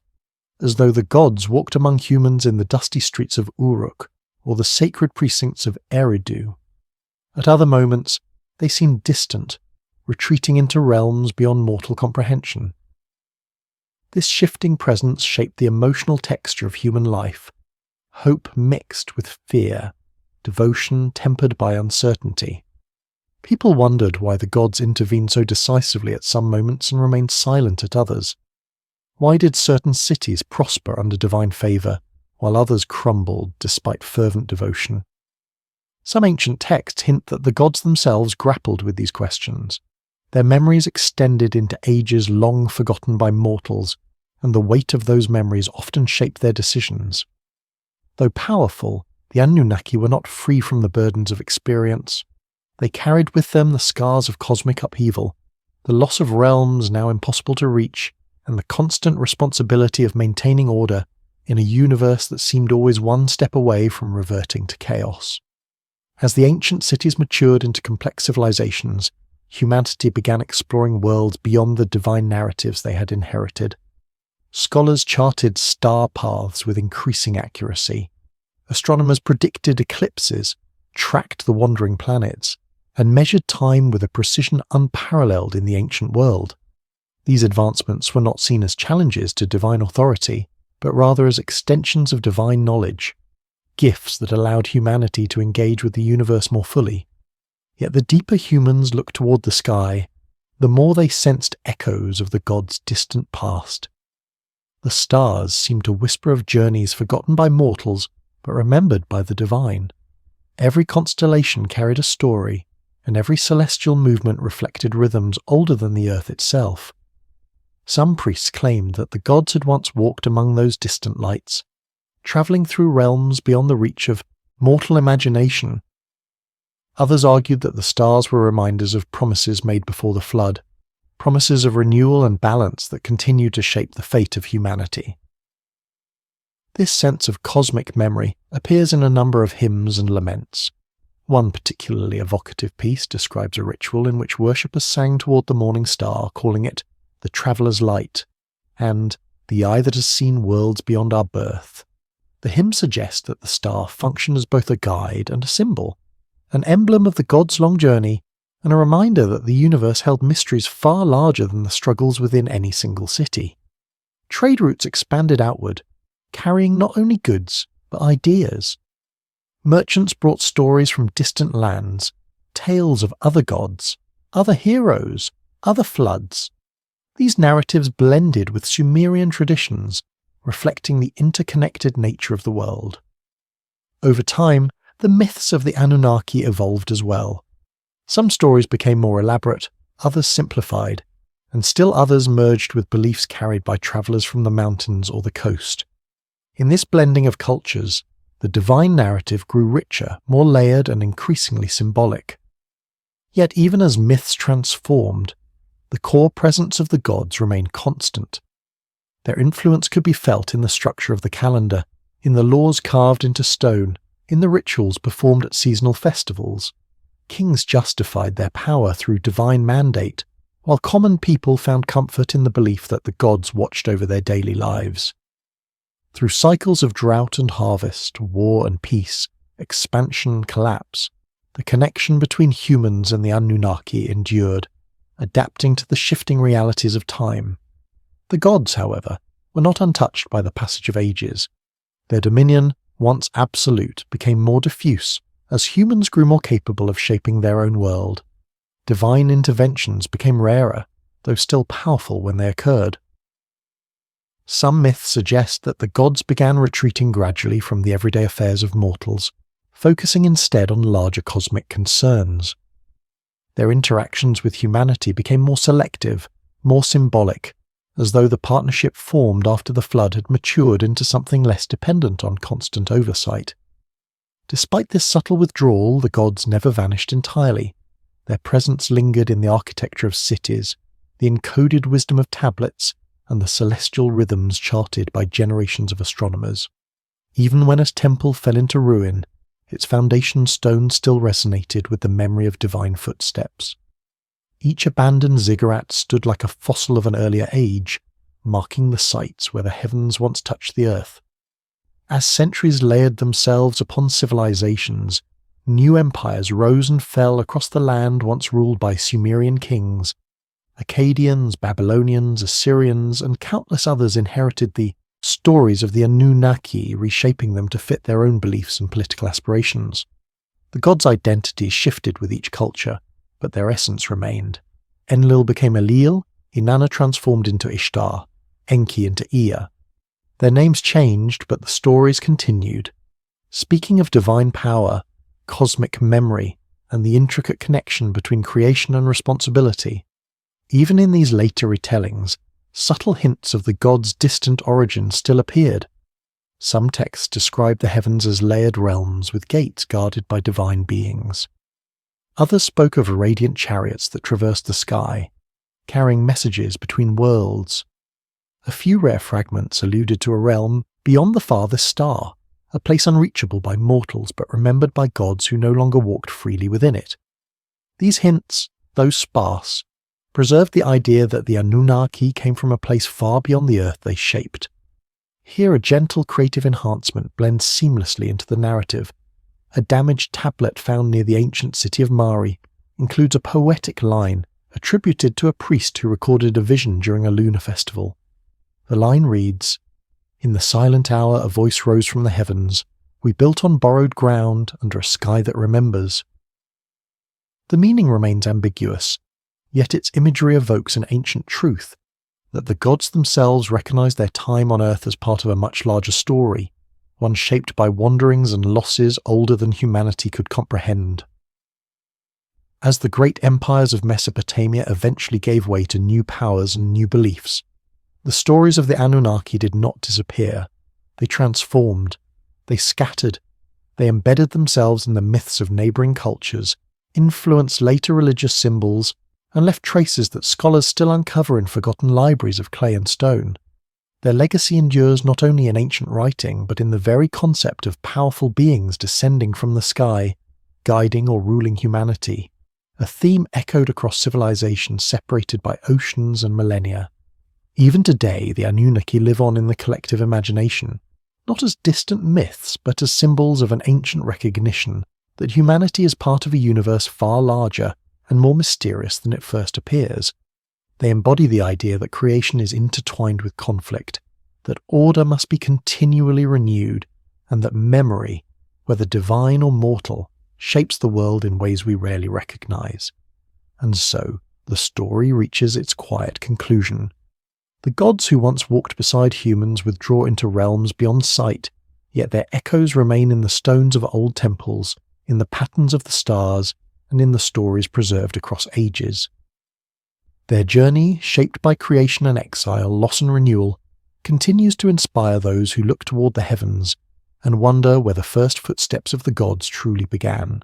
as though the gods walked among humans in the dusty streets of Uruk or the sacred precincts of Eridu. At other moments, they seemed distant, retreating into realms beyond mortal comprehension. This shifting presence shaped the emotional texture of human life, hope mixed with fear, devotion tempered by uncertainty. People wondered why the gods intervened so decisively at some moments and remained silent at others. Why did certain cities prosper under divine favour, while others crumbled despite fervent devotion? Some ancient texts hint that the gods themselves grappled with these questions. Their memories extended into ages long forgotten by mortals, and the weight of those memories often shaped their decisions. Though powerful, the Anunnaki were not free from the burdens of experience. They carried with them the scars of cosmic upheaval, the loss of realms now impossible to reach, and the constant responsibility of maintaining order in a universe that seemed always one step away from reverting to chaos. As the ancient cities matured into complex civilizations, humanity began exploring worlds beyond the divine narratives they had inherited. Scholars charted star paths with increasing accuracy. Astronomers predicted eclipses, tracked the wandering planets, and measured time with a precision unparalleled in the ancient world. These advancements were not seen as challenges to divine authority, but rather as extensions of divine knowledge, gifts that allowed humanity to engage with the universe more fully. Yet the deeper humans looked toward the sky, the more they sensed echoes of the gods' distant past. The stars seemed to whisper of journeys forgotten by mortals, but remembered by the divine. Every constellation carried a story, and every celestial movement reflected rhythms older than the earth itself. Some priests claimed that the gods had once walked among those distant lights, travelling through realms beyond the reach of mortal imagination. Others argued that the stars were reminders of promises made before the flood, promises of renewal and balance that continued to shape the fate of humanity. This sense of cosmic memory appears in a number of hymns and laments. One particularly evocative piece describes a ritual in which worshippers sang toward the morning star, calling it the traveller's light, and the eye that has seen worlds beyond our birth. The hymn suggests that the star functioned as both a guide and a symbol, an emblem of the gods' long journey, and a reminder that the universe held mysteries far larger than the struggles within any single city. Trade routes expanded outward, carrying not only goods, but ideas. Merchants brought stories from distant lands, tales of other gods, other heroes, other floods. These narratives blended with Sumerian traditions, reflecting the interconnected nature of the world. Over time, the myths of the Anunnaki evolved as well. Some stories became more elaborate, others simplified, and still others merged with beliefs carried by travellers from the mountains or the coast. In this blending of cultures, the divine narrative grew richer, more layered, and increasingly symbolic. Yet even as myths transformed, the core presence of the gods remained constant. Their influence could be felt in the structure of the calendar, in the laws carved into stone, in the rituals performed at seasonal festivals. Kings justified their power through divine mandate, while common people found comfort in the belief that the gods watched over their daily lives. Through cycles of drought and harvest, war and peace, expansion and collapse, the connection between humans and the Anunnaki endured, adapting to the shifting realities of time. The gods, however, were not untouched by the passage of ages. Their dominion, once absolute, became more diffuse as humans grew more capable of shaping their own world. Divine interventions became rarer, though still powerful when they occurred. Some myths suggest that the gods began retreating gradually from the everyday affairs of mortals, focusing instead on larger cosmic concerns. Their interactions with humanity became more selective, more symbolic, as though the partnership formed after the flood had matured into something less dependent on constant oversight. Despite this subtle withdrawal, the gods never vanished entirely. Their presence lingered in the architecture of cities, the encoded wisdom of tablets, and the celestial rhythms charted by generations of astronomers. Even when a temple fell into ruin, its foundation stone still resonated with the memory of divine footsteps. Each abandoned ziggurat stood like a fossil of an earlier age, marking the sites where the heavens once touched the earth. As centuries layered themselves upon civilizations, new empires rose and fell across the land once ruled by Sumerian kings. Akkadians, Babylonians, Assyrians, and countless others inherited the stories of the Anunnaki, reshaping them to fit their own beliefs and political aspirations. The gods' identities shifted with each culture, but their essence remained. Enlil became Elil, Inanna transformed into Ishtar, Enki into Ea. Their names changed, but the stories continued. Speaking of divine power, cosmic memory, and the intricate connection between creation and responsibility, even in these later retellings, subtle hints of the gods' distant origin still appeared. Some texts describe the heavens as layered realms with gates guarded by divine beings. Others spoke of radiant chariots that traversed the sky, carrying messages between worlds. A few rare fragments alluded to a realm beyond the farthest star, a place unreachable by mortals but remembered by gods who no longer walked freely within it. These hints, though sparse, preserved the idea that the Anunnaki came from a place far beyond the earth they shaped. Here a gentle creative enhancement blends seamlessly into the narrative. A damaged tablet found near the ancient city of Mari includes a poetic line attributed to a priest who recorded a vision during a lunar festival. The line reads, "In the silent hour a voice rose from the heavens. We built on borrowed ground under a sky that remembers." The meaning remains ambiguous, yet its imagery evokes an ancient truth, that the gods themselves recognize their time on earth as part of a much larger story, one shaped by wanderings and losses older than humanity could comprehend. As the great empires of Mesopotamia eventually gave way to new powers and new beliefs, the stories of the Anunnaki did not disappear. They transformed, they scattered, they embedded themselves in the myths of neighboring cultures, influenced later religious symbols, and left traces that scholars still uncover in forgotten libraries of clay and stone. Their legacy endures not only in ancient writing, but in the very concept of powerful beings descending from the sky, guiding or ruling humanity, a theme echoed across civilizations separated by oceans and millennia. Even today, the Anunnaki live on in the collective imagination, not as distant myths, but as symbols of an ancient recognition that humanity is part of a universe far larger and more mysterious than it first appears. They embody the idea that creation is intertwined with conflict, that order must be continually renewed, and that memory, whether divine or mortal, shapes the world in ways we rarely recognize. And so, the story reaches its quiet conclusion. The gods who once walked beside humans withdraw into realms beyond sight, yet their echoes remain in the stones of old temples, in the patterns of the stars, and in the stories preserved across ages. Their journey, shaped by creation and exile, loss and renewal, continues to inspire those who look toward the heavens and wonder where the first footsteps of the gods truly began.